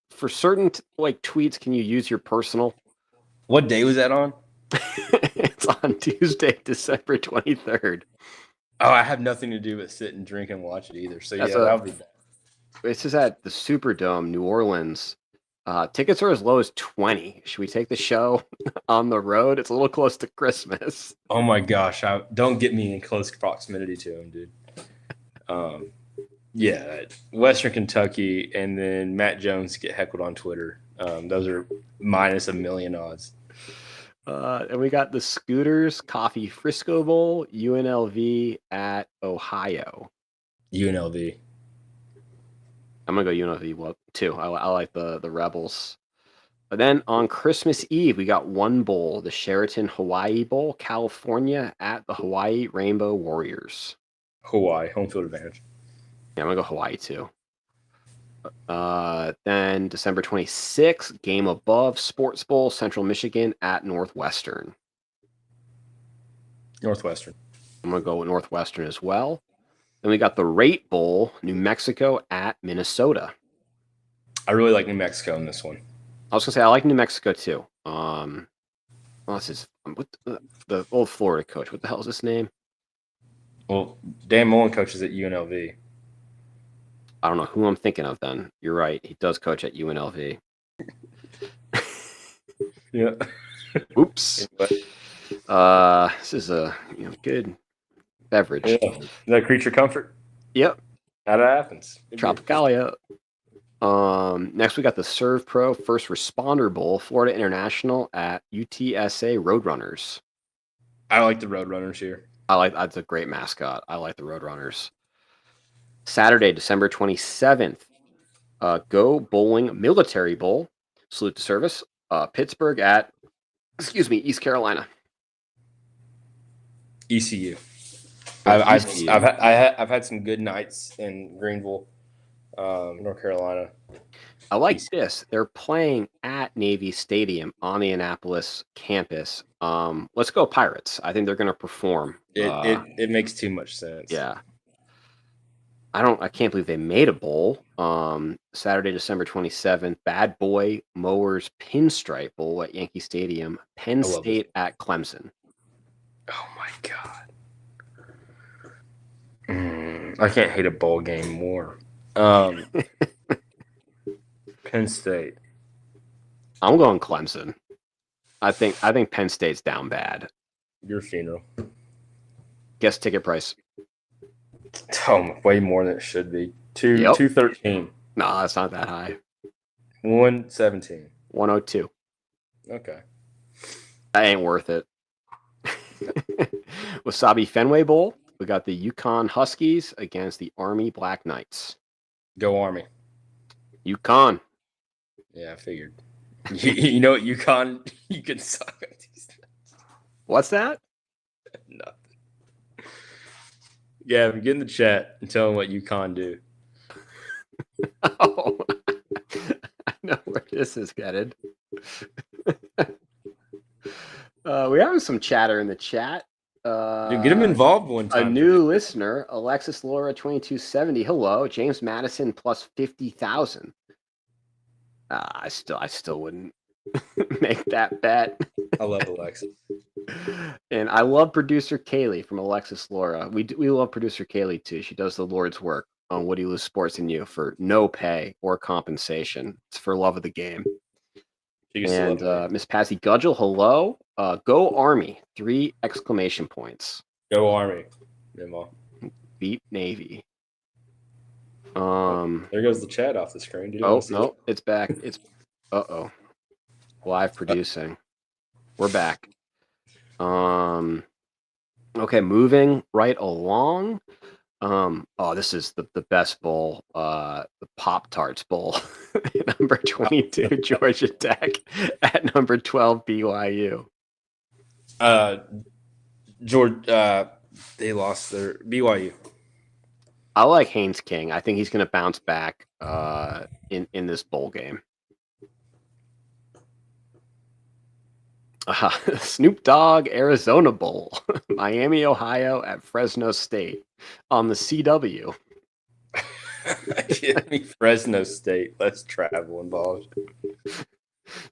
Speaker 2: For certain tweets, can you use your personal?
Speaker 3: What day was that on?
Speaker 2: It's on Tuesday, December 23rd.
Speaker 3: Oh, I have nothing to do but sit and drink and watch it either. So that'll be bad.
Speaker 2: This is at the Superdome, New Orleans. Tickets are as low as $20. Should we take the show on the road? It's a little close to Christmas.
Speaker 3: Oh my gosh! Don't get me in close proximity to him, dude. Yeah, Western Kentucky, and then Matt Jones get heckled on Twitter. Those are minus a million odds.
Speaker 2: And we got the Scooters Coffee Frisco Bowl, UNLV at Ohio.
Speaker 3: UNLV.
Speaker 2: I'm gonna go UNLV too. I like the Rebels. But then on Christmas Eve, we got one bowl, the Sheraton Hawaii Bowl, California at the Hawaii Rainbow Warriors.
Speaker 3: Hawaii, home field advantage.
Speaker 2: Yeah, I'm gonna go Hawaii too. Then December 26th, game above Sports Bowl, Central Michigan at Northwestern.
Speaker 3: Northwestern.
Speaker 2: I'm gonna go with Northwestern as well. Then we got the Rate Bowl, New Mexico at Minnesota.
Speaker 3: I really like New Mexico in this one.
Speaker 2: I was gonna say I like New Mexico too. This is the old Florida coach. What the hell is his name?
Speaker 3: Well, Dan Mullen coaches at UNLV.
Speaker 2: I don't know who I'm thinking of. Then you're right. He does coach at UNLV.
Speaker 3: Yeah.
Speaker 2: Oops. This is a good beverage.
Speaker 3: Yeah. Is that Creature Comfort?
Speaker 2: Yep.
Speaker 3: Out of Athens.
Speaker 2: Tropicalia. Next we got the Serve Pro First Responder Bowl, Florida International at UTSA Roadrunners.
Speaker 3: I like the Roadrunners here.
Speaker 2: That's a great mascot. I like the Roadrunners. Saturday, December 27th, Go Bowling Military Bowl, salute to service, Pittsburgh at, East Carolina.
Speaker 3: ECU. I've had some good nights in Greenville, North Carolina.
Speaker 2: I like this. They're playing at Navy Stadium on the Annapolis campus. Let's go Pirates. I think they're going to perform.
Speaker 3: It makes too much sense.
Speaker 2: Yeah. I can't believe they made a bowl. Saturday, December 27th, Bad Boy Mowers Pinstripe Bowl at Yankee Stadium, Penn State at Clemson.
Speaker 3: Oh my God. I can't hate a bowl game more. Penn State.
Speaker 2: I'm going Clemson. I think Penn State's down bad.
Speaker 3: Your funeral.
Speaker 2: Guess ticket price.
Speaker 3: Oh, way more than it should be. $213.
Speaker 2: No, it's not that high.
Speaker 3: $117.
Speaker 2: $102.
Speaker 3: Okay.
Speaker 2: That ain't worth it. Wasabi Fenway Bowl. We got the Yukon Huskies against the Army Black Knights.
Speaker 3: Go Army.
Speaker 2: Yukon.
Speaker 3: Yeah, I figured. You know what UConn you can suck on these.
Speaker 2: What's that?
Speaker 3: Nothing. Yeah, get in the chat and tell them what UConn do.
Speaker 2: Oh, I know where this is headed. We have some chatter in the chat.
Speaker 3: Dude, get them involved one
Speaker 2: A
Speaker 3: time.
Speaker 2: new listener, Alexis Laura 2270. Hello, James Madison plus 50,000. I still wouldn't make that bet.
Speaker 3: I love Alexis.
Speaker 2: And I love producer Kaylee from Alexis Laura. We love producer Kaylee too. She does the Lord's work on Woody Lose Sports and You for no pay or compensation. It's for love of the game. And Miss Patsy Gudgel, hello. Go Army. 3 exclamation points.
Speaker 3: Go Army. Memo.
Speaker 2: Beat Navy.
Speaker 3: There goes the chat off the screen.
Speaker 2: Oh no, it's back. It's live producing. We're back. Okay, moving right along. This is the best bowl, the Pop-Tarts Bowl. Number 22, Georgia Tech at number 12, BYU.
Speaker 3: They lost their BYU.
Speaker 2: I like Haynes King. I think he's going to bounce back in this bowl game. Snoop Dogg, Arizona Bowl. Miami, Ohio at Fresno State on the CW.
Speaker 3: Give me Fresno State. Let's travel involved.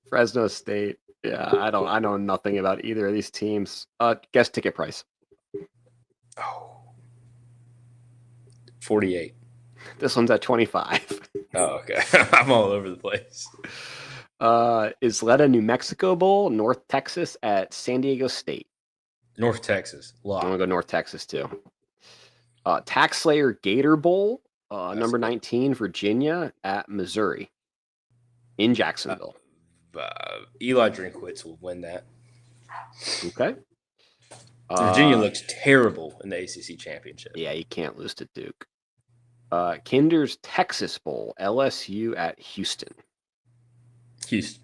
Speaker 2: Fresno State. Yeah, I know nothing about either of these teams. Guess ticket price.
Speaker 3: Oh. 48.
Speaker 2: This one's at 25.
Speaker 3: Oh, okay. I'm all over the place.
Speaker 2: Isleta, New Mexico Bowl, North Texas at San Diego State.
Speaker 3: North Texas.
Speaker 2: I'm going to go North Texas, too. Tax Slayer Gator Bowl, number 19, Virginia at Missouri in Jacksonville.
Speaker 3: Eli Drinkwitz will win that.
Speaker 2: Okay.
Speaker 3: Virginia looks terrible in the ACC championship.
Speaker 2: Yeah, you can't lose to Duke. Kinder's Texas Bowl, LSU at Houston.
Speaker 3: Houston.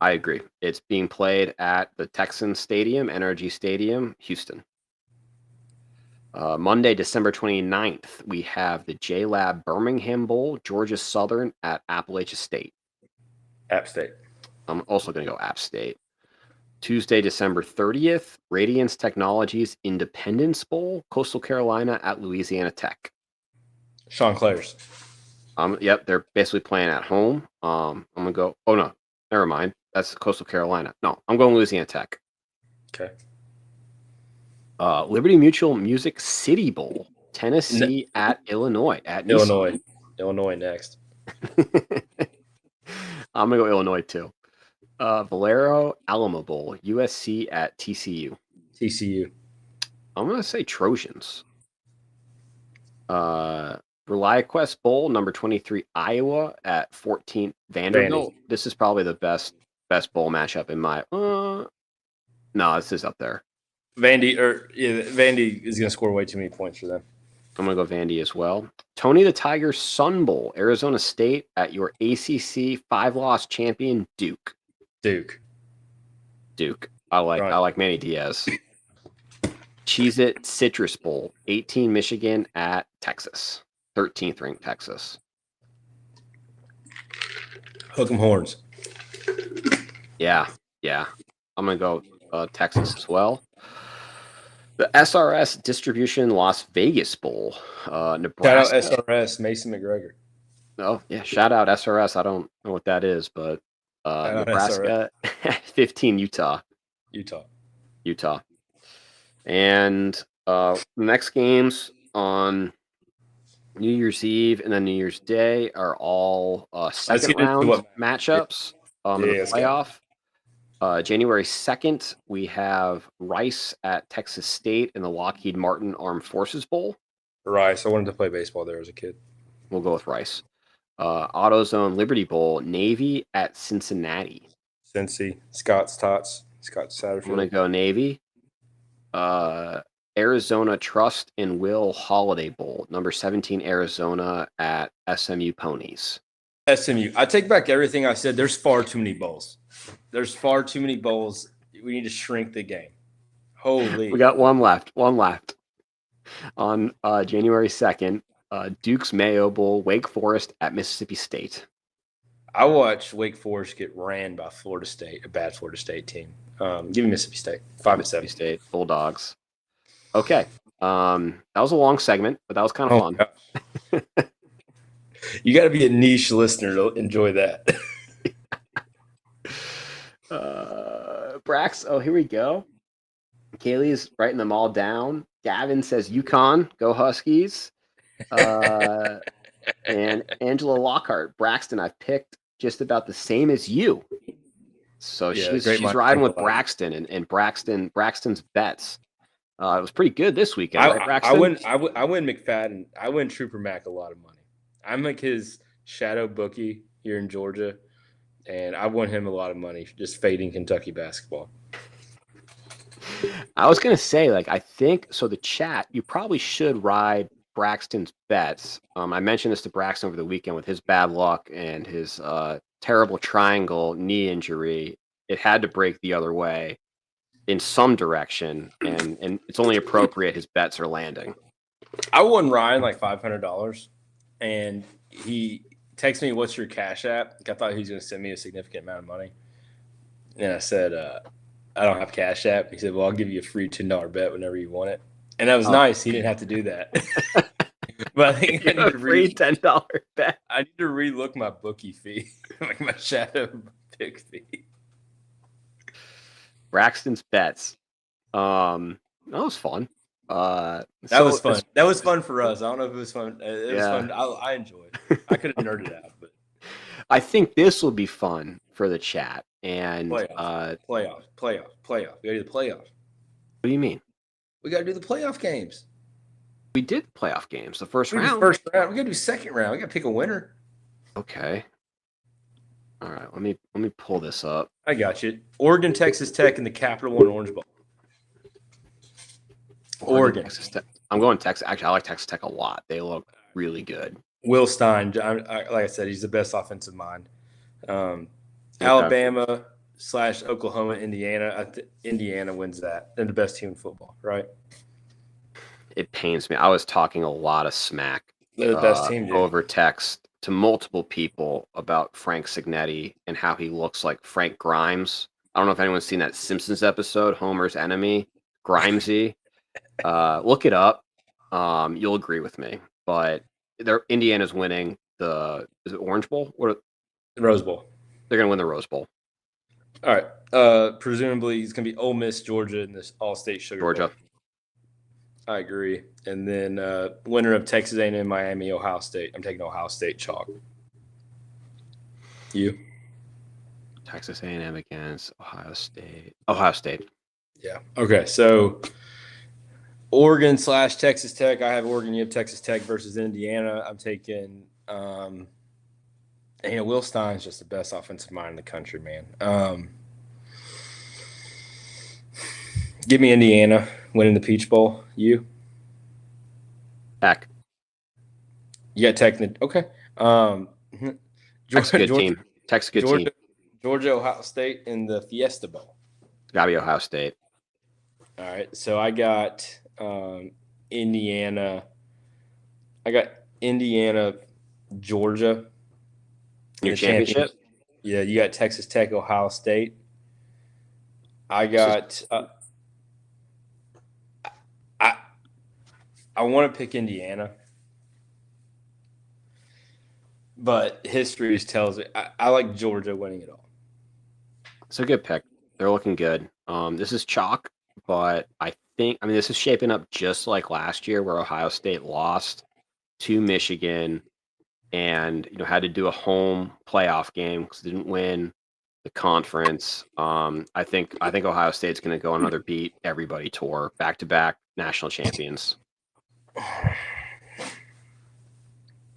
Speaker 2: I agree. It's being played at the Texans Stadium, NRG Stadium, Houston. Monday, December 29th, we have the J-Lab Birmingham Bowl, Georgia Southern at Appalachia State.
Speaker 3: App State.
Speaker 2: I'm also going to go App State. Tuesday, December 30th, Radiance Technologies Independence Bowl, Coastal Carolina at Louisiana Tech.
Speaker 3: Sean Claire's.
Speaker 2: Yep, they're basically playing at home. I'm going to go, oh no, never mind. That's Coastal Carolina. No, I'm going Louisiana Tech.
Speaker 3: Okay.
Speaker 2: Liberty Mutual Music City Bowl, Tennessee at Illinois.
Speaker 3: Illinois next.
Speaker 2: I'm going to go Illinois too. Valero Alamo Bowl, USC at TCU.
Speaker 3: TCU.
Speaker 2: I'm going to say Trojans. ReliaQuest Bowl, number 23, Iowa at 14, Vanderbilt.
Speaker 3: Vandy.
Speaker 2: This is probably the best bowl matchup in my. No, this is up there.
Speaker 3: Vandy is going to score way too many points for them.
Speaker 2: I'm going to go Vandy as well. Tony the Tiger Sun Bowl, Arizona State at your ACC 5-loss champion, Duke.
Speaker 3: Duke.
Speaker 2: I like Manny Diaz. Cheez-It Citrus Bowl, 18 Michigan at Texas. 13th ranked Texas.
Speaker 3: Hook 'em horns.
Speaker 2: Yeah. I'm going to go Texas as well. The SRS Distribution Las Vegas Bowl, Nebraska.
Speaker 3: Shout out SRS, Mason McGregor.
Speaker 2: Oh, yeah. Shout out SRS. I don't know what that is, but Nebraska, 15, Utah. And the next games on New Year's Eve and then New Year's Day are all second round matchups in the playoff. January 2nd, we have Rice at Texas State in the Lockheed Martin Armed Forces Bowl.
Speaker 3: Rice. I wanted to play baseball there as a kid.
Speaker 2: We'll go with Rice. AutoZone Liberty Bowl, Navy at Cincinnati.
Speaker 3: Cincy. Scott Satterfield.
Speaker 2: I'm going to go Navy. Arizona Trust and Will Holiday Bowl, number 17 Arizona at SMU Ponies.
Speaker 3: SMU. I take back everything I said. There's far too many bowls. There's far too many bowls. We need to shrink the game. Holy.
Speaker 2: We got one left. On January 2nd, Duke's Mayo Bowl, Wake Forest at Mississippi State.
Speaker 3: I watched Wake Forest get ran by Florida State, a bad Florida State team. Give me Mississippi State, 5-7.
Speaker 2: Mississippi State, Bulldogs. Okay. That was a long segment, but that was kind of fun.
Speaker 3: You got to be a niche listener to enjoy that.
Speaker 2: Brax, oh, here we go. Kaylee's writing them all down. Gavin says UConn, go Huskies. And Angela Lockhart, Braxton, I've picked just about the same as you. So she's riding with Braxton and Braxton's bets. It was pretty good this weekend, right, Braxton?
Speaker 3: I win McFadden. I win Trooper Mac a lot of money. I'm like his shadow bookie here in Georgia, and I won him a lot of money just fading Kentucky basketball.
Speaker 2: I was going to say, I think, so the chat, you probably should ride Braxton's bets. I mentioned this to Braxton over the weekend with his bad luck and his terrible triangle knee injury. It had to break the other way in some direction, and it's only appropriate his bets are landing.
Speaker 3: I won Ryan like $500, and he texted me, "What's your Cash App?" I thought he was going to send me a significant amount of money, and I said, "I don't have Cash App." He said, "Well, I'll give you a free $10 bet whenever you want it," and that was nice. He didn't have to do that. But I think I need to
Speaker 2: free $10 bet.
Speaker 3: I need to relook my bookie fee, like my shadow pick fee.
Speaker 2: Braxton's bets. That was fun.
Speaker 3: That was fun. That was fun for us. I don't know if it was fun. It was fun. I enjoyed it. I could have nerded out, but
Speaker 2: I think this will be fun for the chat. And
Speaker 3: playoffs. We got to do the playoffs.
Speaker 2: What do you mean?
Speaker 3: We got to do the playoff games.
Speaker 2: We did playoff games. The first round.
Speaker 3: We got to do second round. We got to pick a winner.
Speaker 2: Okay. All right. Let me pull this up.
Speaker 3: I got you. Oregon, Texas Tech, and the Capital One Orange Bowl. Oregon.
Speaker 2: Texas Tech. I'm going Texas. Actually, I like Texas Tech a lot. They look really good.
Speaker 3: Will Stein, like I said, he's the best offensive mind. Alabama / Oklahoma, Indiana. Indiana wins that. They're the best team in football, right?
Speaker 2: It pains me. I was talking a lot of smack
Speaker 3: They're the best team, dude.
Speaker 2: Over text to multiple people about Frank Signetti and how he looks like Frank Grimes. I don't know if anyone's seen that Simpsons episode, Homer's Enemy, Grimesy. Look it up. You'll agree with me. But Indiana's winning is it Orange Bowl?
Speaker 3: The Rose Bowl.
Speaker 2: They're going to win the Rose Bowl.
Speaker 3: All right. Presumably, it's going to be Ole Miss, Georgia, and this All-State Sugar
Speaker 2: Georgia.
Speaker 3: Bowl. I agree. And then winner of Texas A&M, Miami, Ohio State. I'm taking Ohio State chalk. You?
Speaker 2: Texas A&M against Ohio State. Ohio State.
Speaker 3: Yeah. Okay. So Oregon / Texas Tech. I have Oregon. You have Texas Tech versus Indiana. I'm taking. Will Stein's just the best offensive mind in the country, man. Give me Indiana winning the Peach Bowl. You?
Speaker 2: Tech.
Speaker 3: You got Tech. Okay.
Speaker 2: Tech's a good team. Tech's a good team.
Speaker 3: Georgia, Ohio State in the Fiesta Bowl.
Speaker 2: Gotta be Ohio State.
Speaker 3: All right. So I got Indiana. I got Indiana, Georgia.
Speaker 2: Your championship?
Speaker 3: Yeah, you got Texas Tech, Ohio State. I got I want to pick Indiana, but history tells me I like Georgia winning it all.
Speaker 2: It's a good pick. They're looking good. This is chalk, but this is shaping up just like last year where Ohio State lost to Michigan and had to do a home playoff game because they didn't win the conference. I think Ohio State's going to go on another beat everybody tour, back-to-back national champions.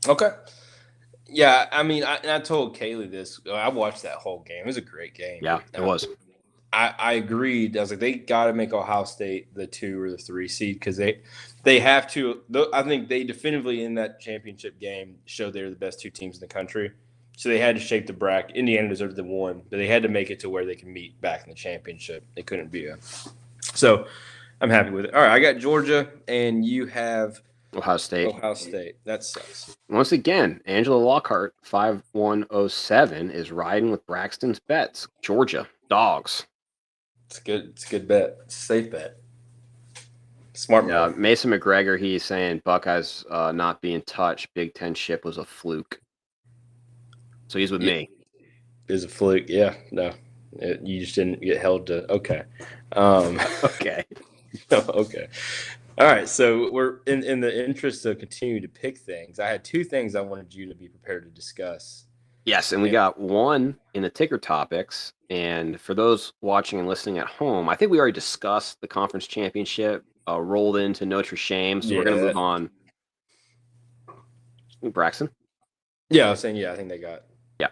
Speaker 3: Okay. Yeah, I mean, I told Kaylee this. I watched that whole game. It was a great game.
Speaker 2: Yeah, it was.
Speaker 3: I agreed. I was like, they got to make Ohio State the 2 or the 3 seed because they have to. I think they definitively in that championship game showed they were the best 2 teams in the country. So they had to shape the bracket. Indiana deserved the 1, but they had to make it to where they can meet back in the championship. They couldn't be a. So I'm happy with it. All right, I got Georgia, and you have
Speaker 2: Ohio State.
Speaker 3: Ohio State. That sucks.
Speaker 2: Once again, Angela Lockhart, 5107, is riding with Braxton's bets. Georgia, dogs.
Speaker 3: It's good. It's a good bet. It's a safe bet. Smart move.
Speaker 2: Mason McGregor, he's saying Buckeyes not being touched. Big Ten ship was a fluke. So he's with me.
Speaker 3: It was a fluke. Yeah, no. You just didn't get held to. Okay.
Speaker 2: Okay.
Speaker 3: Okay. All right. So we're in the interest of continuing to pick things. I had 2 things I wanted you to be prepared to discuss.
Speaker 2: Yes, and we got one in the ticker topics. And for those watching and listening at home, I think we already discussed the conference championship, rolled into Notre Shame. So we're going to move on. Braxton?
Speaker 3: Yeah, I was saying, I think they got.
Speaker 2: Yeah.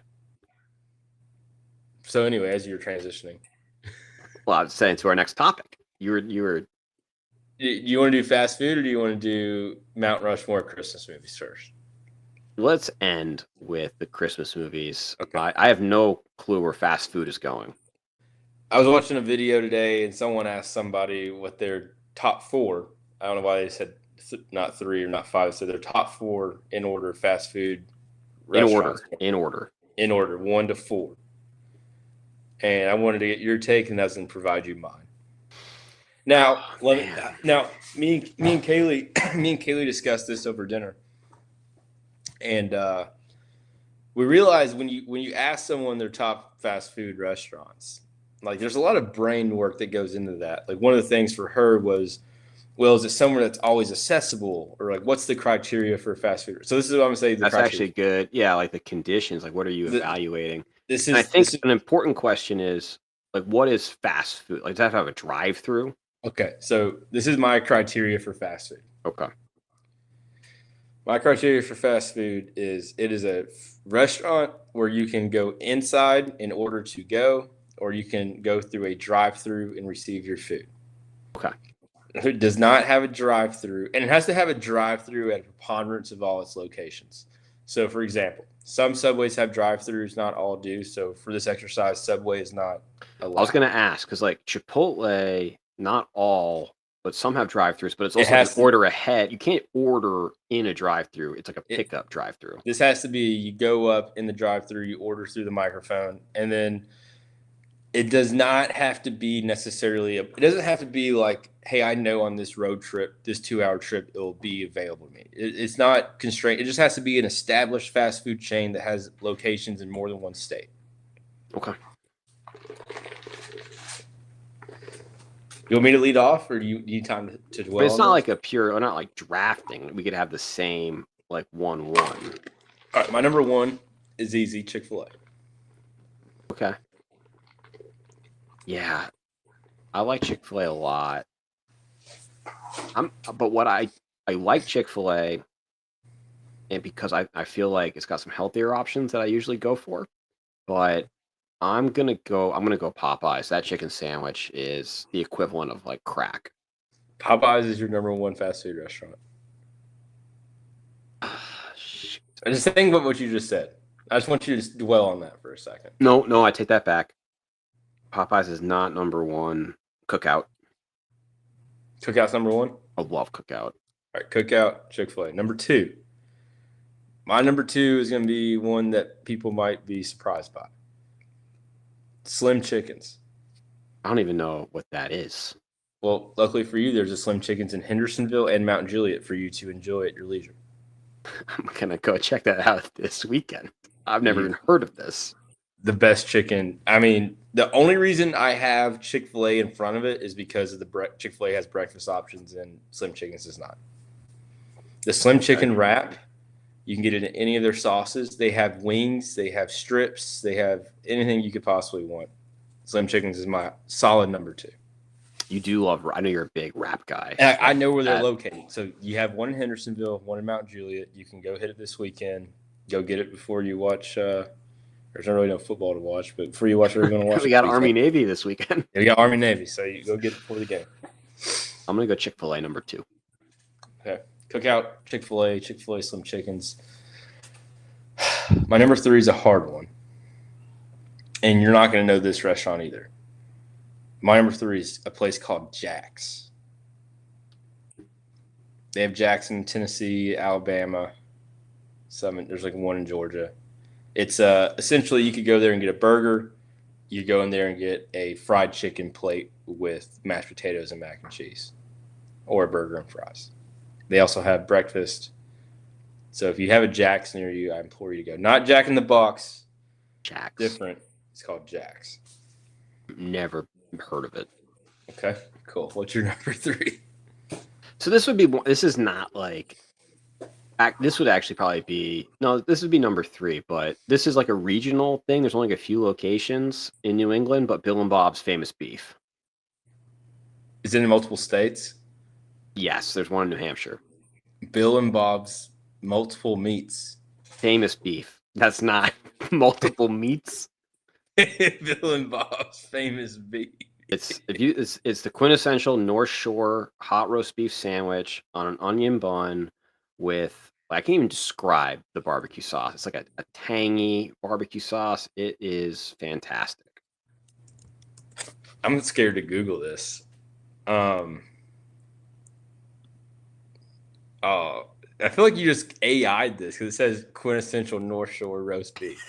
Speaker 3: So anyway, as you're transitioning.
Speaker 2: Well, I was saying to our next topic. You were. Do
Speaker 3: you want to do fast food or do you want to do Mount Rushmore Christmas movies first?
Speaker 2: Let's end with the Christmas movies.
Speaker 3: Okay.
Speaker 2: I have no clue where fast food is going.
Speaker 3: I was watching a video today and someone asked somebody what their top 4. I don't know why they said not 3 or not 5. So their top 4 in order of fast food restaurants.
Speaker 2: In order.
Speaker 3: 1 to 4. And I wanted to get your take, and that's going to provide you mine. Now, me and Kaylee discussed this over dinner. And we realized when you ask someone their top fast food restaurants, like there's a lot of brain work that goes into that. Like one of the things for her was, well, is it somewhere that's always accessible, or like what's the criteria for fast food? So this is what I'm saying.
Speaker 2: That's actually good. Yeah, like the conditions. Like what are you evaluating? I think an important question is like what is fast food? Like does that have a drive-through?
Speaker 3: Okay, so this is my criteria for fast food.
Speaker 2: Okay.
Speaker 3: My criteria for fast food is it is a restaurant where you can go inside in order to go, or you can go through a drive-through and receive your food.
Speaker 2: Okay.
Speaker 3: It does not have a drive-through, and it has to have a drive-through at a preponderance of all its locations. So, for example, some Subways have drive-throughs, not all do. So, for this exercise, Subway is not allowed.
Speaker 2: I was going to ask because, like, Chipotle, not all, but some have drive-throughs, but it's also an order ahead. You can't order in a drive-through. It's like a pickup drive-through.
Speaker 3: This has to be you go up in the drive-through, you order through the microphone, and then it does not have to be necessarily it doesn't have to be like, hey, I know on this road trip, this 2-hour trip, it will be available to me. It's not constrained. It just has to be an established fast food chain that has locations in more than one state.
Speaker 2: Okay.
Speaker 3: You want me to lead off, or do you need time to dwell?
Speaker 2: But it's not like we're not like drafting. We could have the same like 1-1.
Speaker 3: All right, my number 1 is easy, Chick-fil-A.
Speaker 2: Okay. Yeah, I like Chick-fil-A a lot. But what I like Chick-fil-A, and because I feel like it's got some healthier options that I usually go for, but I'm gonna go Popeyes. That chicken sandwich is the equivalent of like crack.
Speaker 3: Popeyes is your number 1 fast food restaurant. I just think about what you just said. I just want you to dwell on that for a second.
Speaker 2: No, I take that back. Popeyes is not number 1. Cookout.
Speaker 3: Cookout's number 1?
Speaker 2: I love Cookout.
Speaker 3: All right, Cookout, Chick-fil-A. Number 2. My number 2 is going to be one that people might be surprised by. Slim Chickens.
Speaker 2: I don't even know what that is.
Speaker 3: Well, luckily for you, there's a Slim Chickens in Hendersonville and Mount Juliet for you to enjoy at your leisure.
Speaker 2: I'm going to go check that out this weekend. I've never even heard of this.
Speaker 3: The best chicken. I mean, the only reason I have Chick-fil-A in front of it is because of the Chick-fil-A has breakfast options and Slim Chickens does not. The Slim Chicken wrap, you can get it in any of their sauces. They have wings, they have strips, they have anything you could possibly want. Slim Chickens is my solid number 2.
Speaker 2: You do love. I know you're a big wrap guy.
Speaker 3: And I know where they're located. So you have one in Hendersonville, one in Mount Juliet. You can go hit it this weekend. Go get it before you watch or There's not really no football to watch, but before you watch what we're going to watch.
Speaker 2: We got Army Navy this weekend.
Speaker 3: Yeah, we got Army Navy, so you go get it before the game.
Speaker 2: I'm going to go Chick-fil-A number 2.
Speaker 3: Okay. Cookout, Chick-fil-A Slim Chickens. My number 3 is a hard one. And you're not going to know this restaurant either. My number 3 is a place called Jack's. They have Jack's in Tennessee, Alabama. There's like one in Georgia. It's essentially you could go there and get a burger. You go in there and get a fried chicken plate with mashed potatoes and mac and cheese, or a burger and fries. They also have breakfast. So if you have a Jack's near you, I implore you to go. Not Jack in the Box.
Speaker 2: Jack's.
Speaker 3: Different. It's called Jack's.
Speaker 2: Never heard of it.
Speaker 3: Okay, cool. What's your number 3?
Speaker 2: So this is not like, this would actually probably be, no, this would be number 3, but this is like a regional thing. There's only a few locations in New England, but Bill and Bob's Famous Beef.
Speaker 3: Is it in multiple states?
Speaker 2: Yes, there's one in New Hampshire.
Speaker 3: Bill and Bob's Multiple Meats.
Speaker 2: Famous Beef. That's not multiple meats.
Speaker 3: Bill and Bob's Famous Beef.
Speaker 2: It's the quintessential North Shore hot roast beef sandwich on an onion bun with, I can't even describe the barbecue sauce. It's like a tangy barbecue sauce. It is fantastic.
Speaker 3: I'm scared to Google this. I feel like you just AI'd this because it says quintessential North Shore roast beef.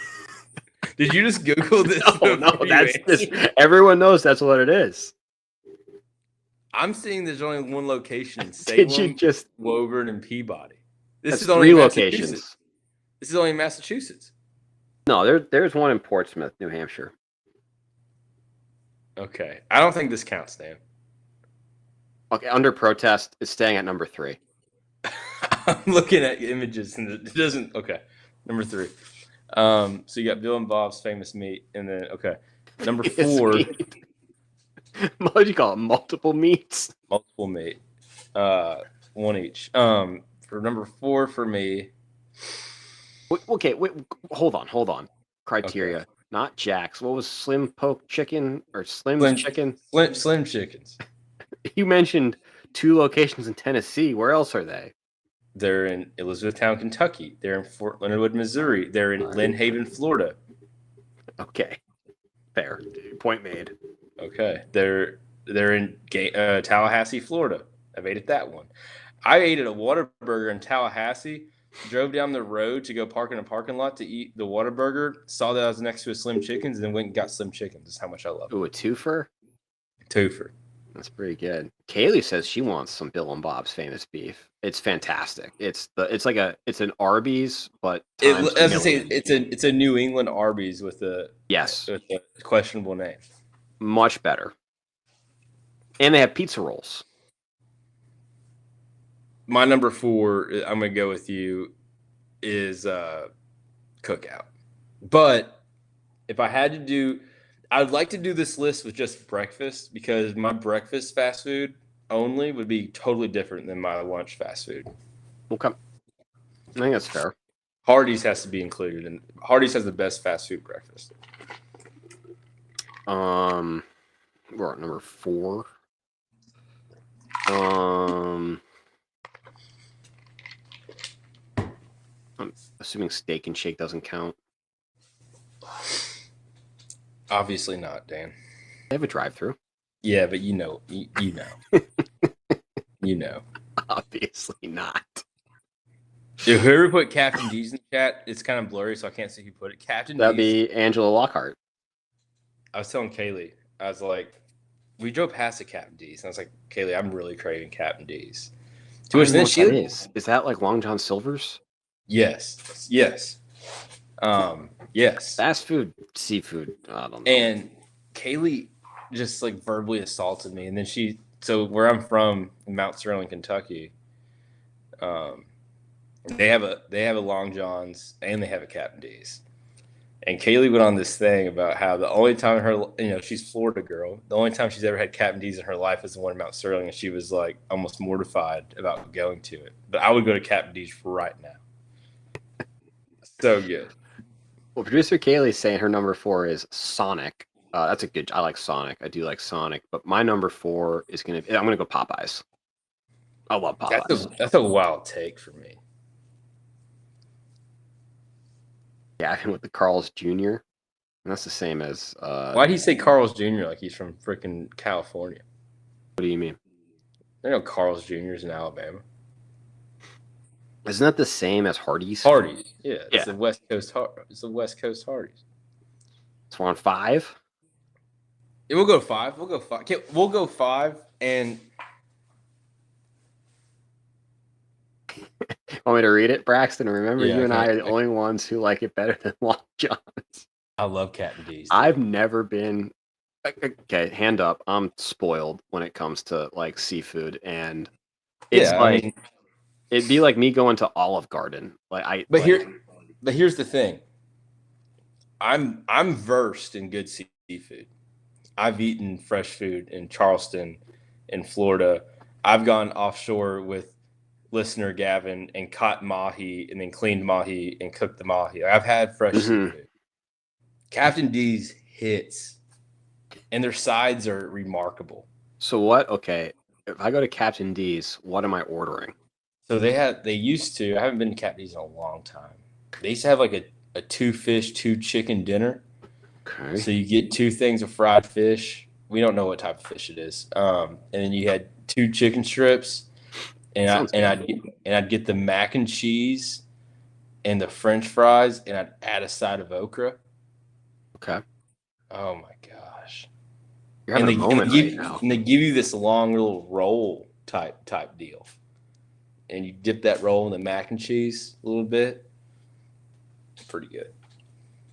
Speaker 3: Did you just Google this?
Speaker 2: No, that's just, everyone knows that's what it is.
Speaker 3: I'm seeing there's only one location in Salem,
Speaker 2: Did you just
Speaker 3: Woburn, and Peabody.
Speaker 2: This is only 3 locations.
Speaker 3: This is only in Massachusetts.
Speaker 2: No, there's one in Portsmouth, New Hampshire.
Speaker 3: Okay. I don't think this counts, Dan.
Speaker 2: Okay, under protest, it's staying at number 3.
Speaker 3: I'm looking at images and it doesn't. Okay, number 3. So you got Bill and Bob's Famous Meat, and then number 4.
Speaker 2: What do you call it? Multiple meats.
Speaker 3: Multiple meat, one each. For number 4 for me.
Speaker 2: Okay, wait, hold on. Criteria, okay. Not Jack's. What was Slim Poke Chicken or Slim Chicken?
Speaker 3: Slim Chickens.
Speaker 2: You mentioned 2 locations in Tennessee. Where else are they?
Speaker 3: They're in Elizabethtown, Kentucky. They're in Fort Leonard Wood, Missouri. They're in Lynn Haven, Florida.
Speaker 2: Okay, fair. Point made.
Speaker 3: Okay, they're in Tallahassee, Florida. I've ate at that one. I ate at a Whataburger in Tallahassee. Drove down the road to go park in a parking lot to eat the Whataburger. Saw that I was next to a Slim Chickens, and then went and got Slim Chickens. That's how much I love it.
Speaker 2: Ooh, a twofer?
Speaker 3: Twofer.
Speaker 2: That's pretty good. Kaylee says she wants some Bill and Bob's Famous Beef. It's fantastic. It's an Arby's, but
Speaker 3: As I say, it's a New England Arby's with a questionable name.
Speaker 2: Much better. And they have pizza rolls.
Speaker 3: My number 4, I'm gonna go with you, is Cookout. But if I had to do, I'd like to do this list with just breakfast, because my breakfast fast food only would be totally different than my lunch fast food.
Speaker 2: Okay. I think that's fair.
Speaker 3: Hardee's has to be included, and Hardee's has the best fast food breakfast.
Speaker 2: We're at number 4. I'm assuming Steak and Shake doesn't count.
Speaker 3: Obviously not, Dan.
Speaker 2: They have a drive-through.
Speaker 3: Yeah, but you know. You know.
Speaker 2: Obviously not.
Speaker 3: Dude, whoever put Captain D's in the chat, it's kind of blurry, so I can't see who put it. Captain D's.
Speaker 2: That'd be Angela Lockhart.
Speaker 3: I was telling Kaylee, I was like, we drove past the Captain D's, and I was like, Kaylee, I'm really craving Captain D's.
Speaker 2: To which then she is that like Long John Silver's?
Speaker 3: Yes. Yes.
Speaker 2: Fast food, seafood. I don't know.
Speaker 3: And Kaylee just like verbally assaulted me, and then so where I'm from in Mount Sterling, Kentucky, they have a Long John's and they have a Captain D's. And Kaylee went on this thing about how the only time she's Florida girl, the only time she's ever had Captain D's in her life is the one in Mount Sterling, and she was like almost mortified about going to it. But I would go to Captain D's right now. So good.
Speaker 2: Well, producer Kaylee's saying her number 4 is Sonic. That's a good. I like Sonic. I do like Sonic, but my number 4 is gonna. I'm gonna go Popeyes. I love Popeyes.
Speaker 3: That's a wild take for me.
Speaker 2: Gavin with the Carl's Jr. And that's the same as.
Speaker 3: Why'd he say Carl's Jr. like he's from freaking California?
Speaker 2: What do you mean?
Speaker 3: There are no Carl's Jr.'s in Alabama.
Speaker 2: Isn't that the same as Hardee's?
Speaker 3: Hardee's, yeah, it's
Speaker 2: Yeah.
Speaker 3: the West Coast. It's the West Coast Hardee's.
Speaker 2: So we're on 5.
Speaker 3: Yeah, we'll go 5. We'll go 5. Okay, we'll go 5. And
Speaker 2: Want me to read it, Braxton? Remember,
Speaker 3: Yeah,
Speaker 2: you and I
Speaker 3: okay.
Speaker 2: are the only ones who like it better than Long John's.
Speaker 3: I love Captain D's.
Speaker 2: I've never been. Okay, hand up. I'm spoiled when it comes to like seafood, and it's it'd be like me going to Olive Garden.
Speaker 3: But here's the thing. I'm versed in good seafood. I've eaten fresh food in Charleston, in Florida. I've gone offshore with listener Gavin and caught mahi and then cleaned mahi and cooked the mahi. I've had fresh seafood. Captain D's hits, and their sides are remarkable.
Speaker 2: So what? Okay, if I go to Captain D's, what am I ordering?
Speaker 3: So they used to. I haven't been to Captain D's in a long time. They used to have like a 2 fish, 2 chicken dinner.
Speaker 2: Okay.
Speaker 3: So you get 2 things of fried fish. We don't know what type of fish it is. And then you had 2 chicken strips, and I'd get the mac and cheese and the French fries, and I'd add a side of okra.
Speaker 2: Okay.
Speaker 3: Oh my gosh!
Speaker 2: You're having a moment right now.
Speaker 3: And they give you this long little roll type deal, and you dip that roll in the mac and cheese a little bit. It's pretty good.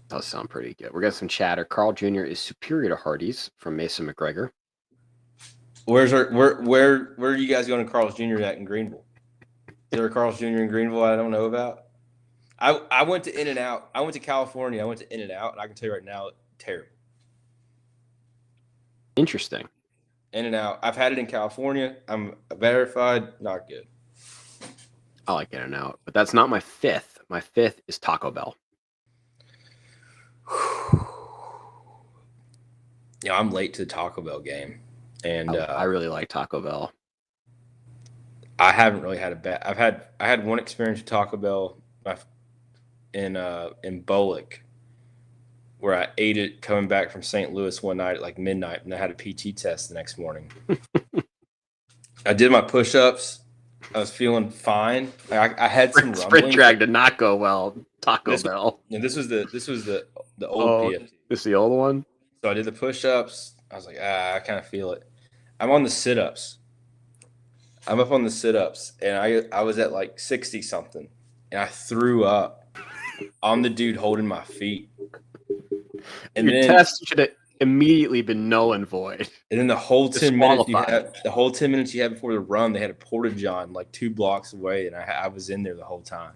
Speaker 2: Does sound pretty good. We're getting some chatter. Carl Jr. is superior to Hardee's from Mason McGregor.
Speaker 3: Where are you guys going to Carl's Jr. at in Greenville? Is there a Carl's Jr. in Greenville I don't know about? I went to In-N-Out. I went to California. I went to In-N-Out, and I can tell you right now, terrible.
Speaker 2: Interesting.
Speaker 3: In-N-Out. I've had it in California. I'm verified. Not good.
Speaker 2: I like In-N-Out, but that's not my 5th. My 5th is Taco Bell.
Speaker 3: Yeah, I'm late to the Taco Bell game, and
Speaker 2: I really like Taco Bell.
Speaker 3: I haven't really had a bad. I had one experience with Taco Bell in Bullock, where I ate it coming back from St. Louis one night at like midnight, and I had a PT test the next morning. I did my push-ups. I was feeling fine. I had some rumbling.
Speaker 2: Sprint drag did not go well. Taco Bell.
Speaker 3: And this was the old PFT.
Speaker 2: This is the old one?
Speaker 3: So I did the push-ups. I was like, I kind of feel it. I'm on the sit-ups. I'm up on the sit-ups, and I was at like 60-something, and I threw up on the dude holding my feet. And
Speaker 2: Your test should have immediately been null and void.
Speaker 3: And then the whole 10 minutes you had before the run, they had a porta-john like 2 blocks away, and I was in there the whole time.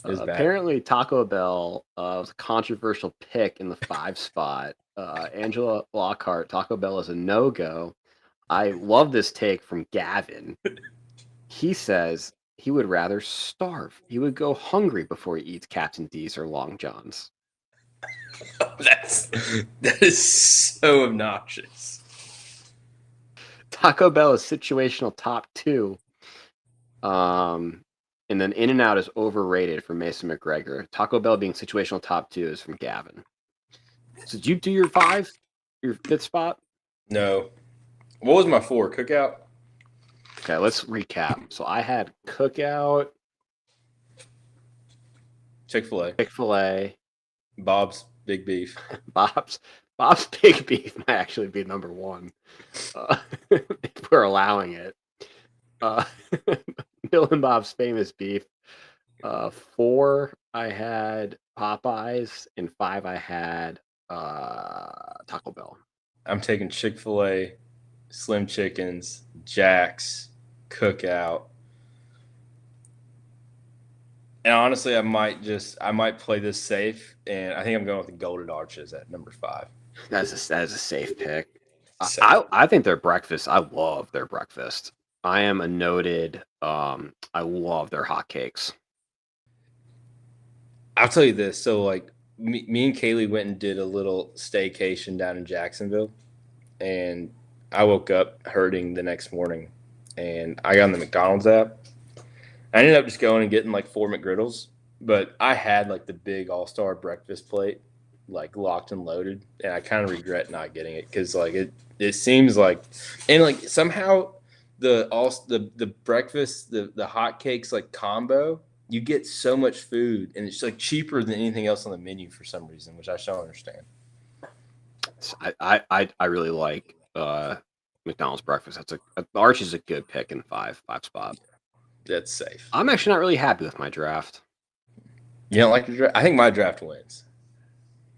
Speaker 3: It was bad.
Speaker 2: Apparently, Taco Bell was a controversial pick in the 5 spot. Angela Lockhart, Taco Bell is a no-go. I love this take from Gavin. He says he would rather starve. He would go hungry before he eats Captain D's or Long John's.
Speaker 3: That is so obnoxious.
Speaker 2: Taco Bell is situational top 2. And then In-N-Out is overrated for Mason McGregor. Taco Bell being situational top 2 is from Gavin. So did you do your 5? Your 5th spot?
Speaker 3: No. What was my 4? Cookout?
Speaker 2: Okay, let's recap. So I had Cookout,
Speaker 3: Chick-fil-A.
Speaker 2: Chick-fil-A,
Speaker 3: Bob's Big Beef.
Speaker 2: Bob's Big Beef might actually be number 1 if we're allowing it. Bill and Bob's Famous Beef. 4, I had Popeyes, and 5, I had Taco Bell.
Speaker 3: I'm taking Chick-fil-A, Slim Chickens, Jack's, Cookout. And honestly, I might play this safe, and I think I'm going with the Golden Arches at number 5.
Speaker 2: That is a safe pick. I think their breakfast. I love their breakfast. I am a noted. I love their hotcakes.
Speaker 3: I'll tell you this. So like me and Kaylee went and did a little staycation down in Jacksonville, and I woke up hurting the next morning, and I got on the McDonald's app. I ended up just going and getting like 4 McGriddles, but I had like the big all-star breakfast plate, like locked and loaded, and I kind of regret not getting it because like it seems like, and like somehow the breakfast the hot cakes like combo, you get so much food and it's like cheaper than anything else on the menu for some reason, which I don't understand.
Speaker 2: I really like McDonald's breakfast. Archie's a good pick in five spot.
Speaker 3: That's safe.
Speaker 2: I'm actually not really happy with my draft.
Speaker 3: You don't like your draft? I think my draft wins.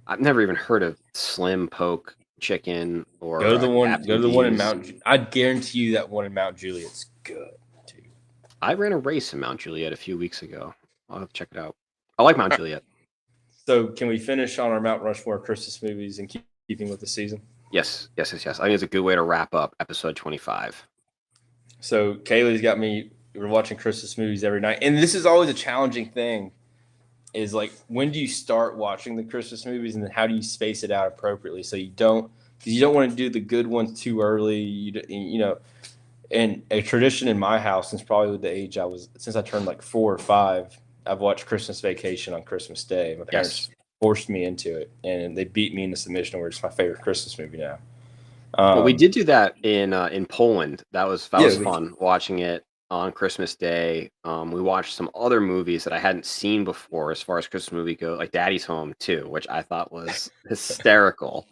Speaker 2: I've never even heard of Slim Poke Chicken or
Speaker 3: Go to the one.
Speaker 2: Captain
Speaker 3: Go to the one in
Speaker 2: D's.
Speaker 3: Mount. I guarantee you that one in Mount Juliet's good, dude.
Speaker 2: I ran a race in Mount Juliet a few weeks ago. I'll have to check it out. I like Mount Juliet.
Speaker 3: So can we finish on our Mount Rushmore Christmas movies and keeping with the season?
Speaker 2: Yes. I think it's a good way to wrap up episode 25.
Speaker 3: So Kaylee's got me. We're watching Christmas movies every night, and this is always a challenging thing. Is like, when do you start watching the Christmas movies, and then how do you space it out appropriately so you don't want to do the good ones too early. You know, and a tradition in my house since probably the age since I turned like 4 or 5, I've watched Christmas Vacation on Christmas Day. My parents forced me into it, and they beat me into submission where it's my favorite Christmas movie now.
Speaker 2: Well, we did do that in Poland. That was fun watching it on Christmas Day. We watched some other movies that I hadn't seen before as far as Christmas movie go, like Daddy's Home 2, which I thought was hysterical.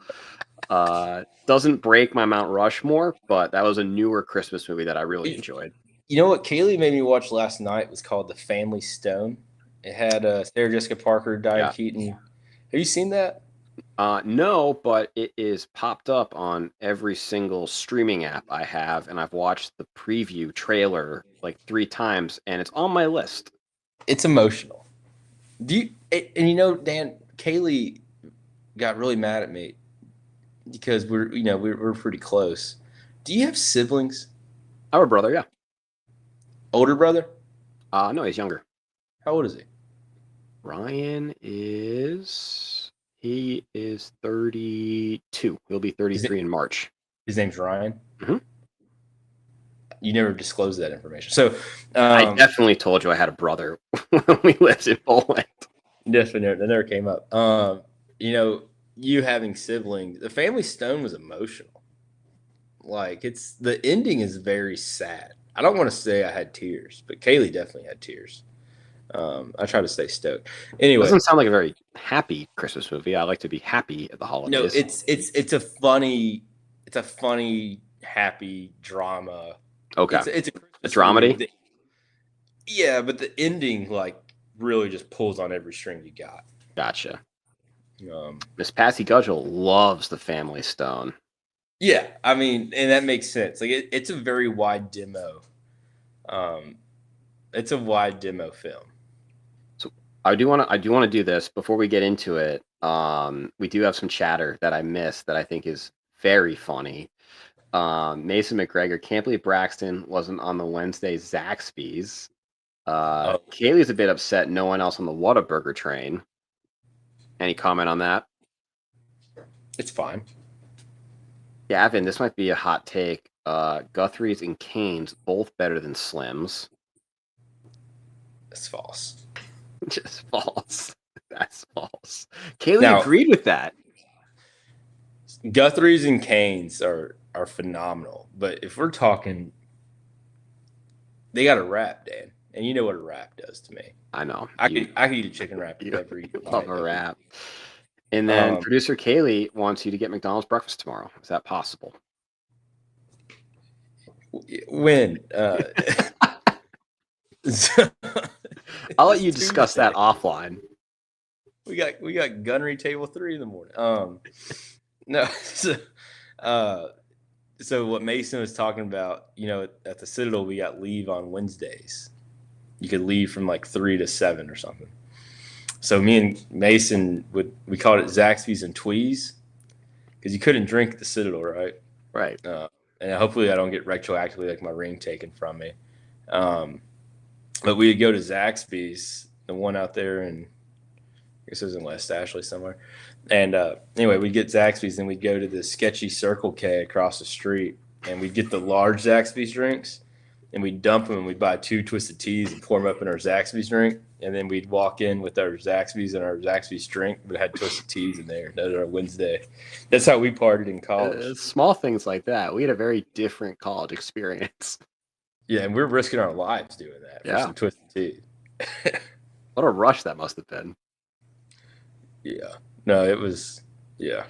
Speaker 2: Doesn't break my Mount Rushmore, but that was a newer Christmas movie that I really enjoyed.
Speaker 3: You know what Kaylee made me watch last night was called The Family Stone. It had Sarah Jessica Parker, Diane Keaton. Have you seen that?
Speaker 2: No, but it is popped up on every single streaming app I have, and I've watched the preview trailer like 3 times, and it's on my list.
Speaker 3: It's emotional. And you know, Dan, Kaylee got really mad at me because we're pretty close. Do you have siblings?
Speaker 2: I have a brother, yeah.
Speaker 3: Older brother?
Speaker 2: No, he's younger.
Speaker 3: How old is he?
Speaker 2: Ryan he is 32. He'll be 33 in March.
Speaker 3: His name's Ryan?
Speaker 2: Mm-hmm.
Speaker 3: You never disclosed that information. So
Speaker 2: I definitely told you I had a brother when we lived in Poland.
Speaker 3: Definitely, that never came up. You know, you having siblings, The Family Stone was emotional. Like, the ending is very sad. I don't want to say I had tears, but Kaylee definitely had tears. I try to stay stoked. Anyway,
Speaker 2: it doesn't sound like a very happy Christmas movie. I like to be happy at the holidays.
Speaker 3: No, it's a funny, happy drama.
Speaker 2: Okay,
Speaker 3: it's
Speaker 2: a dramedy.
Speaker 3: Yeah, but the ending like really just pulls on every string you got.
Speaker 2: Gotcha. Miss Patsy Gudgel loves The Family Stone.
Speaker 3: Yeah, I mean, and that makes sense. Like it's a very wide demo. It's a wide demo film.
Speaker 2: So I do want to do this before we get into it. We do have some chatter that I missed that I think is very funny. Mason McGregor can't believe Braxton wasn't on the Wednesday Zaxby's. Kaylee's a bit upset no one else on the Whataburger train. Any comment on that?
Speaker 3: It's fine.
Speaker 2: Gavin, this might be a hot take. Guthrie's and Cane's both better than Slim's.
Speaker 3: That's false.
Speaker 2: Just false. That's false. Kaylee agreed with that.
Speaker 3: Guthrie's and Cane's are phenomenal, but if we're talking, they got a wrap, Dan, and you know what a wrap does to me.
Speaker 2: I know.
Speaker 3: I could eat a chicken wrap every.
Speaker 2: Love a wrap. And then producer Kaylee wants you to get McDonald's breakfast tomorrow. Is that possible?
Speaker 3: When?
Speaker 2: I'll let you discuss that offline.
Speaker 3: We got gunnery table 3 in the morning. No. So what Mason was talking about, you know, at the Citadel, we got leave on Wednesdays. You could leave from like 3 to 7 or something. So me and Mason we called it Zaxby's and Tweez because you couldn't drink at the Citadel, right?
Speaker 2: Right.
Speaker 3: And hopefully I don't get retroactively like my ring taken from me. But we'd go to Zaxby's, the one out there in guess it was in West Ashley somewhere. And anyway, we'd get Zaxby's, and we'd go to the sketchy Circle K across the street, and we'd get the large Zaxby's drinks, and we'd dump them, and we'd buy 2 Twisted Teas and pour them up in our Zaxby's drink, and then we'd walk in with our Zaxby's and our Zaxby's drink, but it had Twisted Teas in there. That was our Wednesday. That's how we partied in college.
Speaker 2: Small things like that. We had a very different college experience.
Speaker 3: Yeah, and we're risking our lives doing that for some Twisted Tea.
Speaker 2: What a rush that must have been.
Speaker 3: Yeah. No, it was, yeah.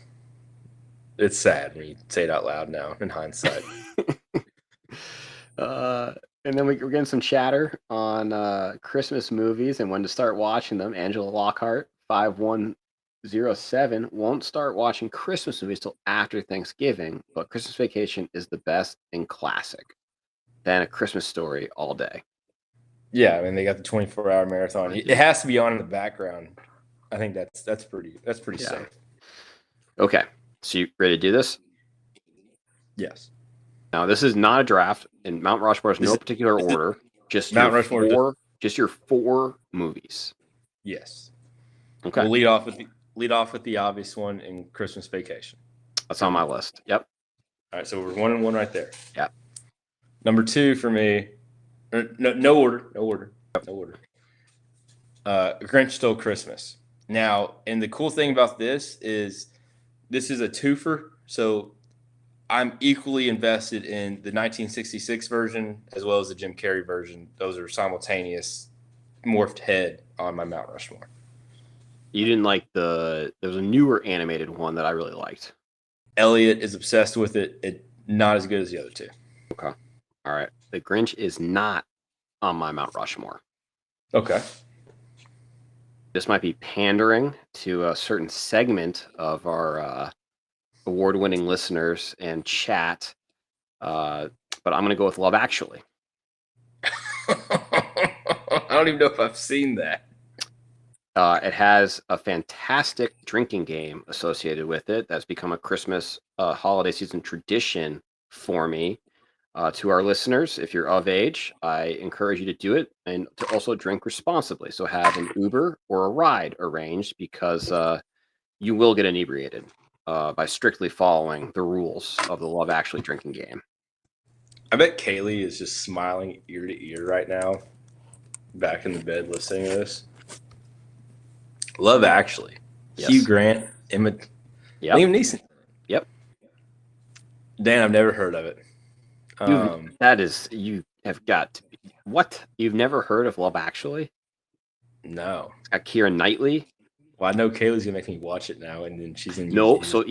Speaker 3: It's sad when you say it out loud now in hindsight.
Speaker 2: And then we're getting some chatter on Christmas movies and when to start watching them. Angela Lockhart, 5107, won't start watching Christmas movies till after Thanksgiving, but Christmas Vacation is the best and classic. Then A Christmas Story all day.
Speaker 3: Yeah, I mean, they got the 24-hour marathon. It has to be on in the background. I think that's pretty safe.
Speaker 2: Okay, so you ready to do this?
Speaker 3: Yes.
Speaker 2: Now, this is not a draft, and Mount Rushmore is no particular order. Just
Speaker 3: Mount Rushmore.
Speaker 2: Just your 4 movies.
Speaker 3: Yes.
Speaker 2: Okay.
Speaker 3: We'll lead off with the obvious one in Christmas Vacation.
Speaker 2: That's on my list. Yep.
Speaker 3: All right, so we're 1-1 right there.
Speaker 2: Yep.
Speaker 3: Number 2 for me. No order. Grinch Stole Christmas. Now, and the cool thing about this is a twofer, so I'm equally invested in the 1966 version as well as the Jim Carrey version. Those are simultaneous, morphed head on my Mount Rushmore.
Speaker 2: You didn't like there was a newer animated one that I really liked.
Speaker 3: Elliot is obsessed with it. Not as good as the other 2.
Speaker 2: Okay. All right. The Grinch is not on my Mount Rushmore.
Speaker 3: Okay.
Speaker 2: This might be pandering to a certain segment of our award-winning listeners and chat, but I'm going to go with Love Actually.
Speaker 3: I don't even know if I've seen that.
Speaker 2: It has a fantastic drinking game associated with it that's become a Christmas holiday season tradition for me. To our listeners, if you're of age, I encourage you to do it and to also drink responsibly. So have an Uber or a ride arranged because you will get inebriated by strictly following the rules of the Love Actually drinking game.
Speaker 3: I bet Kaylee is just smiling ear to ear right now, back in the bed listening to this. Love Actually. Yes. Hugh Grant, Liam Neeson.
Speaker 2: Yep.
Speaker 3: Dan, I've never heard of it.
Speaker 2: You have got to be. What? You've never heard of Love Actually?
Speaker 3: No.
Speaker 2: It's got Keira Knightley.
Speaker 3: Well, I know Kaylee's gonna make me watch it now, and then she's in.
Speaker 2: No, so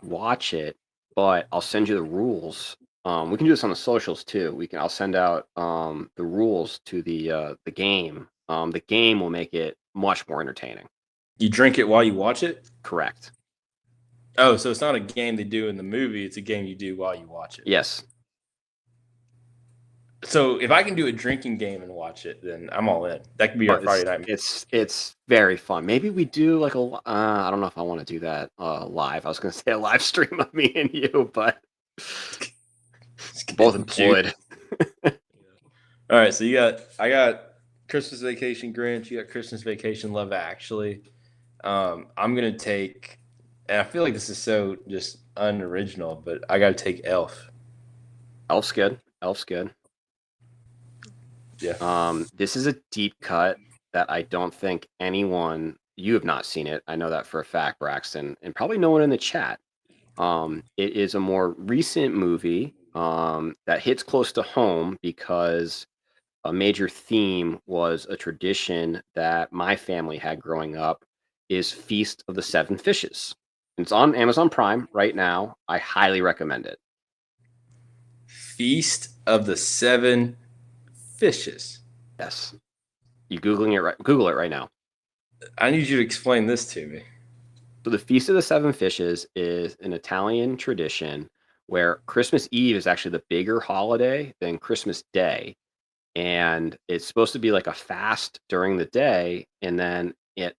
Speaker 2: watch it, but I'll send you the rules. We can do this on the socials too. I'll send out the rules to the game. The game will make it much more entertaining.
Speaker 3: You drink it while you watch it?
Speaker 2: Correct.
Speaker 3: Oh, so it's not a game they do in the movie; it's a game you do while you watch it.
Speaker 2: Yes.
Speaker 3: So if I can do a drinking game and watch it, then I'm all in. That could be our Friday night.
Speaker 2: It's very fun. Maybe we do like I don't know if I want to do that live. I was going to say a live stream of me and you, but both employed.
Speaker 3: All right, so I got Christmas Vacation Grinch. You got Christmas Vacation Love Actually. I'm going to take, and I feel like this is so just unoriginal, but I got to take Elf.
Speaker 2: Elf's good.
Speaker 3: Yeah.
Speaker 2: This is a deep cut that I don't think you have not seen it. I know that for a fact, Braxton, and probably no one in the chat. It is a more recent movie that hits close to home because a major theme was a tradition that my family had growing up is Feast of the Seven Fishes. It's on Amazon Prime right now. I highly recommend it.
Speaker 3: Feast of the Seven Fishes.
Speaker 2: Yes. You Googling it right? Google it right now.
Speaker 3: I need you to explain this to me.
Speaker 2: So the Feast of the Seven Fishes is an Italian tradition where Christmas Eve is actually the bigger holiday than Christmas Day. And it's supposed to be like a fast during the day. And then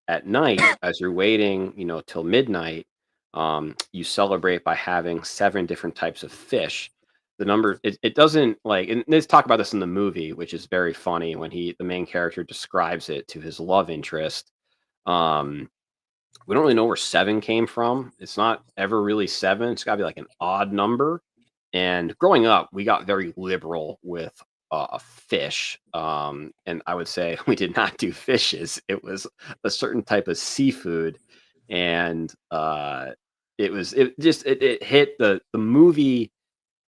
Speaker 2: at night, as you're waiting, till midnight, you celebrate by having 7 different types of fish. The number, it doesn't and let's talk about this in the movie, which is very funny when the main character describes it to his love interest. We don't really know where 7 came from. It's not ever really 7. It's got to be like an odd number. And growing up, we got very liberal with fish. And I would say we did not do fishes. It was a certain type of seafood. And it hit the movie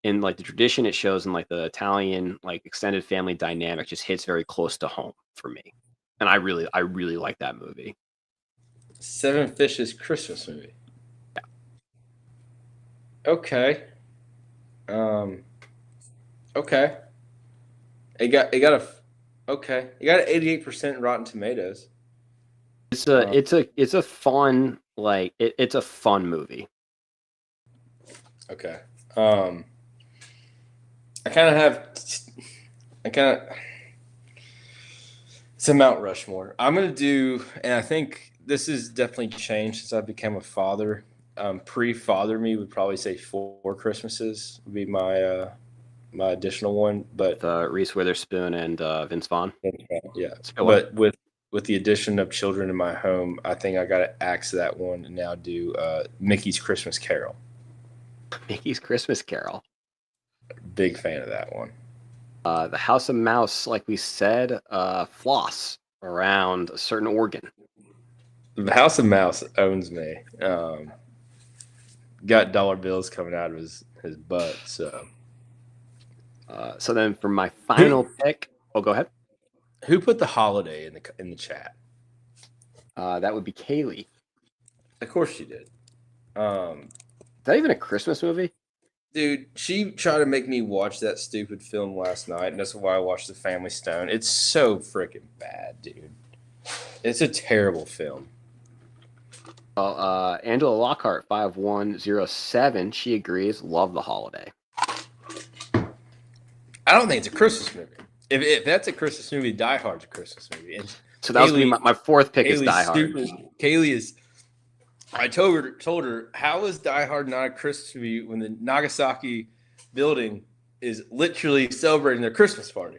Speaker 2: in like the tradition it shows in like the Italian like extended family dynamic just hits very close to home for me. And I really like that movie.
Speaker 3: Seven Fishes Christmas movie. Yeah. Okay. Okay. It got an 88% Rotten Tomatoes.
Speaker 2: It's a fun it's a fun movie.
Speaker 3: Okay. I kind of it's a Mount Rushmore. I'm gonna do, and I think this has definitely changed since I became a father. Pre-father me would probably say Four Christmases would be my my additional one, but
Speaker 2: Reese Witherspoon and Vince Vaughn.
Speaker 3: Yeah, but with the addition of children in my home, I think I got to axe that one and now do Mickey's Christmas Carol.
Speaker 2: Mickey's Christmas Carol.
Speaker 3: Big fan of that one.
Speaker 2: The House of Mouse, like we said, floss around a certain organ.
Speaker 3: The House of Mouse owns me. Got dollar bills coming out of his butt. So
Speaker 2: then for my final pick, go ahead.
Speaker 3: Who put the holiday in the chat?
Speaker 2: That would be Kaylee.
Speaker 3: Of course she did.
Speaker 2: Is that even a Christmas movie?
Speaker 3: Dude, she tried to make me watch that stupid film last night, and that's why I watched The Family Stone. It's so freaking bad, dude. It's a terrible film.
Speaker 2: Angela Lockhart, 5107, she agrees. Love the holiday.
Speaker 3: I don't think it's a Christmas movie. If that's a Christmas movie, Die Hard's a Christmas movie. And
Speaker 2: so that was my fourth pick. Is Die Hard.
Speaker 3: Kaylee is. I told her, how is Die Hard not a Christmas movie when the Nagasaki building is literally celebrating their Christmas party?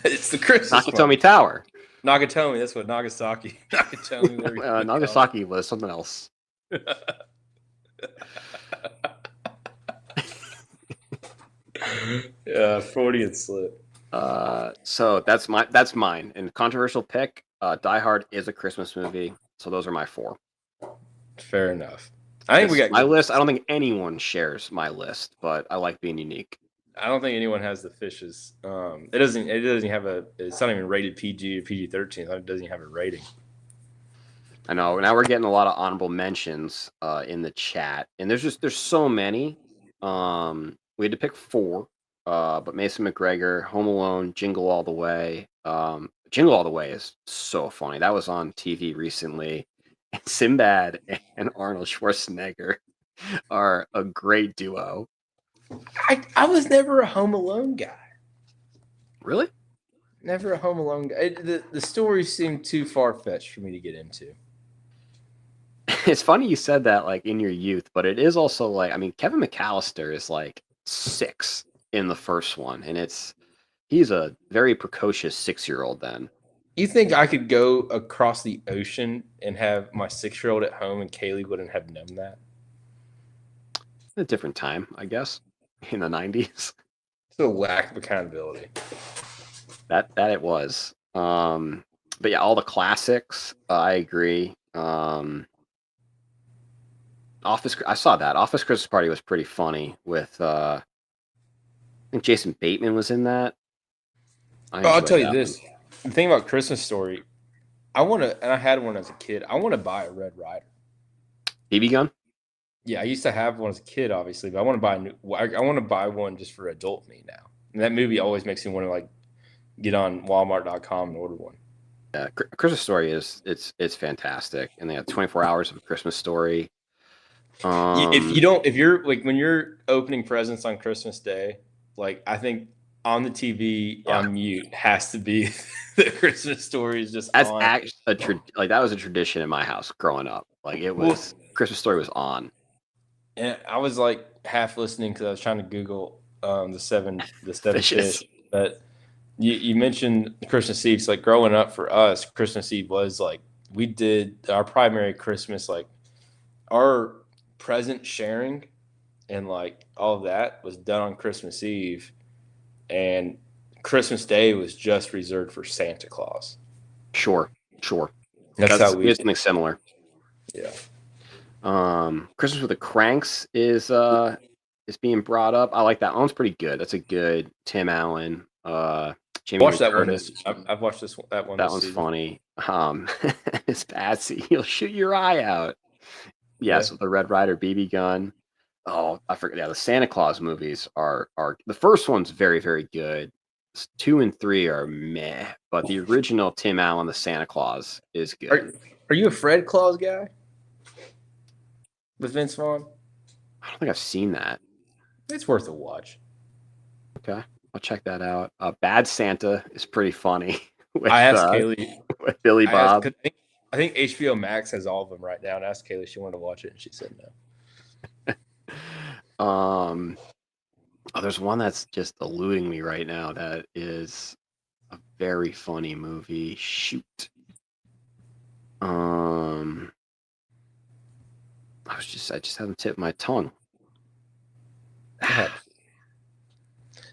Speaker 3: It's the Christmas
Speaker 2: Nakatomi Tower.
Speaker 3: Nakatomi, that's what Nagasaki. Nakatomi.
Speaker 2: Nagasaki was something else.
Speaker 3: Yeah, Freudian slip.
Speaker 2: So that's mine. And controversial pick, Die Hard is a Christmas movie. So those are my 4.
Speaker 3: Fair enough. I think we got
Speaker 2: my list. I don't think anyone shares my list, but I like being unique.
Speaker 3: I don't think anyone has the fishes. It doesn't have it's not even rated PG or PG-13. It doesn't even have a rating.
Speaker 2: I know. Now we're getting a lot of honorable mentions in the chat, and there's so many. We had to pick 4, but Mason McGregor, Home Alone, Jingle All the Way. Jingle All the Way is so funny. That was on TV recently. And Sinbad and Arnold Schwarzenegger are a great duo.
Speaker 3: I was never a Home Alone guy.
Speaker 2: Really?
Speaker 3: Never a Home Alone guy. The stories seem too far-fetched for me to get into.
Speaker 2: It's funny you said that like in your youth, but it is also like, I mean, Kevin McAllister is like 6 in the first one, and he's a very precocious 6-year-old then.
Speaker 3: You think I could go across the ocean and have my 6-year-old at home and Kaylee wouldn't have known that?
Speaker 2: A different time, I guess, in the 90s.
Speaker 3: It's a lack of accountability.
Speaker 2: That it was. But yeah, all the classics, I agree. Office, I saw that. Office Christmas Party was pretty funny with, I think Jason Bateman was in that.
Speaker 3: I'll tell you this. The thing about Christmas Story, and I had one as a kid, I want to buy a Red Ryder.
Speaker 2: BB gun?
Speaker 3: Yeah, I used to have one as a kid, obviously, but I want to buy one just for adult me now. And that movie always makes me want to like get on Walmart.com and order one.
Speaker 2: Yeah, Christmas Story it's fantastic, and they have 24 hours of a Christmas Story.
Speaker 3: If you're like when you're opening presents on Christmas Day, like I think on the TV on mute has to be the Christmas Story is just.
Speaker 2: That's
Speaker 3: on.
Speaker 2: Actually that was a tradition in my house growing up. Like it was Christmas Story was on.
Speaker 3: And I was like half listening because I was trying to Google the seven fish, but You mentioned Christmas Eve. So like growing up for us, Christmas Eve was like we did our primary Christmas, like our present sharing and like all of that was done on Christmas Eve, and Christmas Day was just reserved for Santa Claus.
Speaker 2: Sure.
Speaker 3: That's how
Speaker 2: We
Speaker 3: we
Speaker 2: had something similar.
Speaker 3: yeah.
Speaker 2: Christmas with the Cranks is being brought up. I like that one's pretty good. That's a good Tim Allen, Jamie
Speaker 3: Watch
Speaker 2: Lee
Speaker 3: that one.
Speaker 2: Curtis.
Speaker 3: I've watched that one.
Speaker 2: That
Speaker 3: This
Speaker 2: one's
Speaker 3: season.
Speaker 2: funny. It's Patsy. You'll shoot your eye out. Yes,
Speaker 3: Yeah.
Speaker 2: with the Red Ryder BB gun. Oh, I forget. Yeah, the Santa Claus movies are the first one's very, very good. 2 and 3 are meh, but the original Tim Allen, the Santa Claus, is good.
Speaker 3: Are you a Fred Claus guy with Vince Vaughn?
Speaker 2: I don't think I've seen that.
Speaker 3: It's worth a watch.
Speaker 2: Okay, I'll check that out. Bad Santa is pretty funny with,
Speaker 3: I asked Kaylee.
Speaker 2: with Billy Bob.
Speaker 3: I think HBO Max has all of them right now. And I asked Kaylee if she wanted to watch it, and she said no.
Speaker 2: There's one that's just eluding me right now. That is a very funny movie. Shoot. I just haven't tipped my tongue.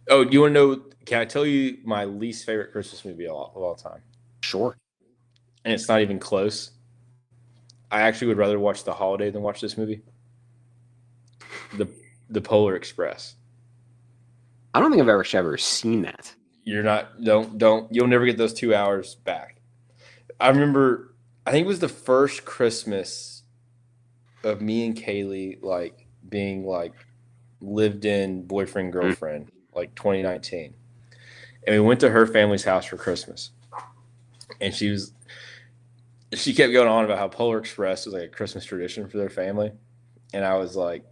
Speaker 3: Oh, you want to know? Can I tell you my least favorite Christmas movie of all time?
Speaker 2: Sure.
Speaker 3: And it's not even close. I actually would rather watch The Holiday than watch this movie. The Polar Express.
Speaker 2: I don't think I've ever seen that.
Speaker 3: You're not you'll never get those 2 hours back. I remember I think it was the first Christmas of me and Kaylee like being like lived in boyfriend girlfriend like 2019. And we went to her family's house for Christmas. And she kept going on about how Polar Express was like a Christmas tradition for their family. And I was like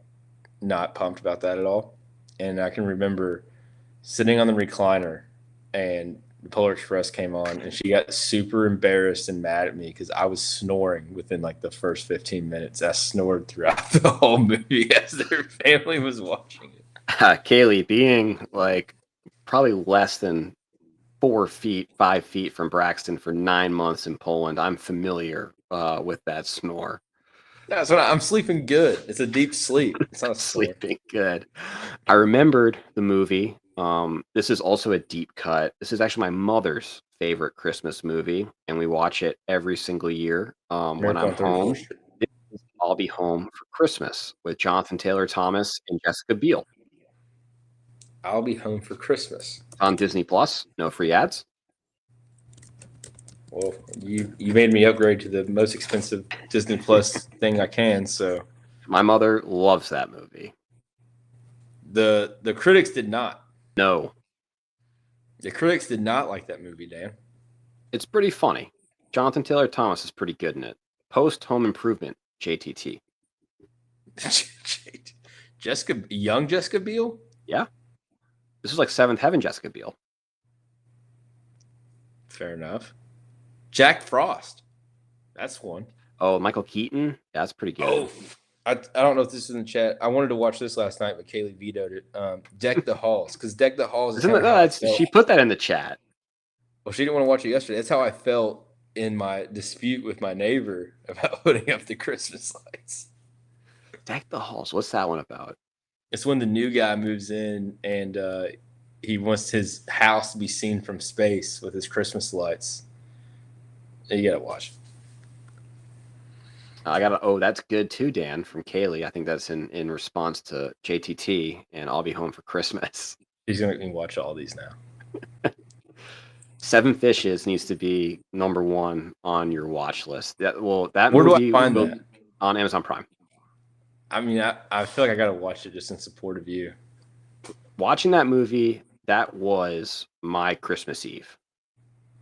Speaker 3: not pumped about that at all. And I can remember sitting on the recliner and the Polar Express came on and she got super embarrassed and mad at me because I was snoring within like the first 15 minutes. I snored throughout the whole movie as their family was watching it.
Speaker 2: Kaylee, being like probably less than 5 feet from Braxton for 9 months in Poland, I'm familiar with that snore.
Speaker 3: That's what I'm sleeping good. It's a deep sleep. It's not a
Speaker 2: Sleeping good. I remembered the movie. This is also a deep cut. This is actually my mother's favorite Christmas movie, and we watch it every single year when I'm home. I'll Be Home for Christmas with Jonathan Taylor Thomas and Jessica Biel.
Speaker 3: I'll Be Home for Christmas.
Speaker 2: On Disney Plus, no free ads.
Speaker 3: Well, you made me upgrade to the most expensive Disney Plus thing I can. So
Speaker 2: my mother loves that movie.
Speaker 3: The critics did not.
Speaker 2: No,
Speaker 3: the critics did not like that movie, Dan.
Speaker 2: It's pretty funny. Jonathan Taylor Thomas is pretty good in it. Post Home Improvement, JTT.
Speaker 3: Young Jessica Biel.
Speaker 2: Yeah, this is like Seventh Heaven Jessica Biel.
Speaker 3: Fair enough. Jack Frost. That's one.
Speaker 2: Oh, Michael Keaton. That's pretty good.
Speaker 3: Oh, I don't know if this is in the chat. I wanted to watch this last night, but Kaylee vetoed it. Deck the Halls, because Deck the Halls is
Speaker 2: she put that in the chat.
Speaker 3: Well, she didn't want to watch it yesterday. That's how I felt in my dispute with my neighbor about putting up the Christmas lights.
Speaker 2: Deck the Halls. What's that one about?
Speaker 3: It's when the new guy moves in and he wants his house to be seen from space with his Christmas lights. You gotta watch.
Speaker 2: That's good too, Dan, from Kaylee. I think that's in response to JTT and I'll Be Home for Christmas.
Speaker 3: He's gonna make me watch all these now.
Speaker 2: Seven Fishes needs to be number one on your watch list. That
Speaker 3: Where
Speaker 2: movie
Speaker 3: do I find that?
Speaker 2: On Amazon Prime.
Speaker 3: I mean, I feel like I gotta watch it just in support of you.
Speaker 2: Watching that movie, that was my Christmas Eve.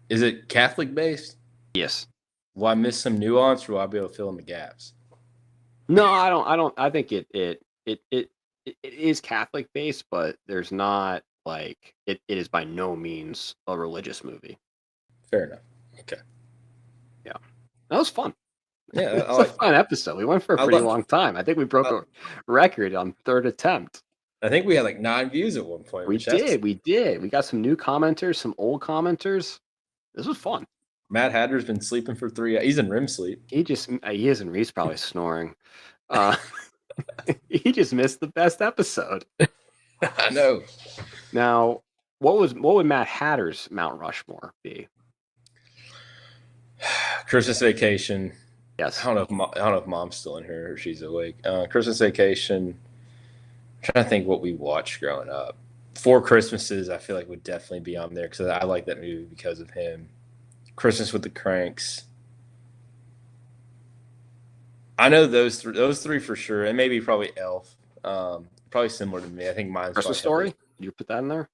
Speaker 3: Is it Catholic based?
Speaker 2: Yes.
Speaker 3: Will I miss some nuance, or will I be able to fill in the gaps?
Speaker 2: No, I don't. I think it is Catholic based, but there's not like it is by no means a religious movie.
Speaker 3: Fair enough. Okay.
Speaker 2: Yeah, that was fun.
Speaker 3: Yeah,
Speaker 2: it's a fun episode. We went for a pretty long time. I think we broke a record on third attempt.
Speaker 3: I think we had like 9 views at one point.
Speaker 2: We did. We got some new commenters, some old commenters. This was fun.
Speaker 3: Matt Hatter's been sleeping for 3 hours. He's in REM sleep.
Speaker 2: He isn't. He's probably snoring. He just missed the best episode.
Speaker 3: I know.
Speaker 2: Now, what would Matt Hatter's Mount Rushmore be?
Speaker 3: Christmas Vacation.
Speaker 2: Yes.
Speaker 3: I don't know if Mom's still in here or she's awake. Christmas Vacation. I'm trying to think what we watched growing up. Four Christmases, I feel like would definitely be on there because I like that movie because of him. Christmas with the Cranks. I know those three for sure, and maybe probably Elf. Probably similar to me. I think mine's
Speaker 2: Christmas Story. Did you put that in there?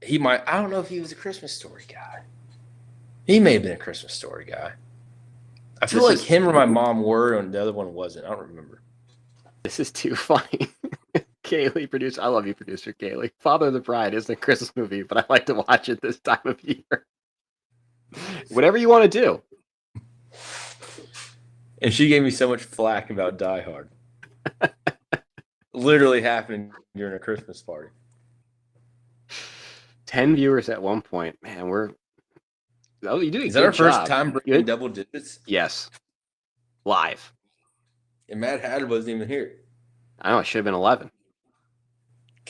Speaker 3: He might. I don't know if he was a Christmas Story guy. He may have been a Christmas Story guy. I feel like him or my mom were, and the other one wasn't. I don't remember.
Speaker 2: This is too funny. Kaylee, producer. I love you, producer Kaylee. Father of the Bride isn't a Christmas movie, but I like to watch it this time of year. Whatever you want to do.
Speaker 3: And she gave me so much flack about Die Hard. Literally happening during a Christmas party.
Speaker 2: 10 viewers at one point. Man, you do a
Speaker 3: Is that
Speaker 2: good
Speaker 3: our first
Speaker 2: job.
Speaker 3: time breaking double digits?
Speaker 2: Yes. Live.
Speaker 3: And Matt Hatter wasn't even here.
Speaker 2: I know, it should have been 11.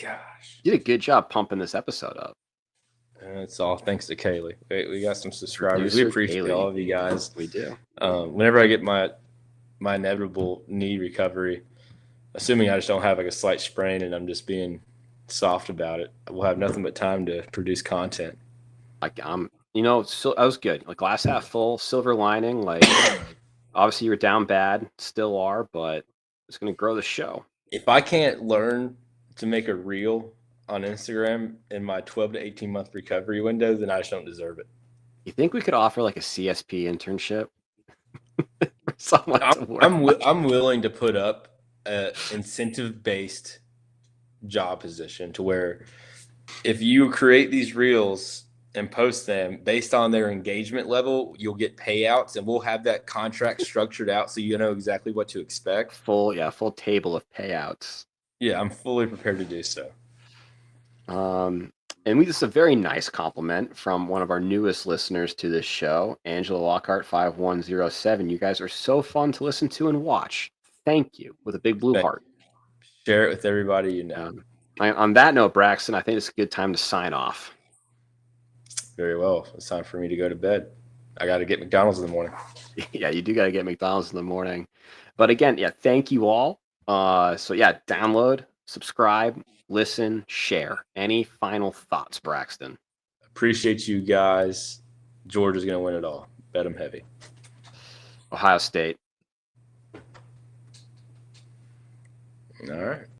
Speaker 3: Gosh.
Speaker 2: You did a good job pumping this episode up.
Speaker 3: It's all thanks to Kaylee. We got some subscribers.
Speaker 2: Producer
Speaker 3: We appreciate
Speaker 2: Kaylee.
Speaker 3: all of you guys.
Speaker 2: We do.
Speaker 3: Whenever I get my inevitable knee recovery, assuming I just don't have like a slight sprain and I'm just being soft about it, we'll have nothing but time to produce content.
Speaker 2: Like so I was good. Like glass half full, silver lining. Like obviously you were down bad, still are, but it's gonna grow the show.
Speaker 3: If I can't learn to make a reel on Instagram in my 12 to 18 month recovery window, then I just don't deserve it.
Speaker 2: You think we could offer like a CSP internship?
Speaker 3: I'm willing to put up an incentive-based job position to where if you create these reels and post them based on their engagement level, you'll get payouts, and we'll have that contract structured out so you know exactly what to expect.
Speaker 2: Full table of payouts.
Speaker 3: Yeah, I'm fully prepared to do so.
Speaker 2: And this is a very nice compliment from one of our newest listeners to this show, Angela Lockhart 5107. You guys are so fun to listen to and watch. Thank you, with a big blue heart.
Speaker 3: Share it with everybody you know.
Speaker 2: On that note, Braxton, I think it's a good time to sign off.
Speaker 3: Very well. It's time for me to go to bed. I got to get McDonald's in the morning.
Speaker 2: Yeah, you do got to get McDonald's in the morning. But again, yeah, thank you all. So yeah, download, subscribe, listen, share. Any final thoughts, Braxton?
Speaker 3: Appreciate you guys. Georgia's going to win it all. Bet them heavy.
Speaker 2: Ohio State.
Speaker 3: All right.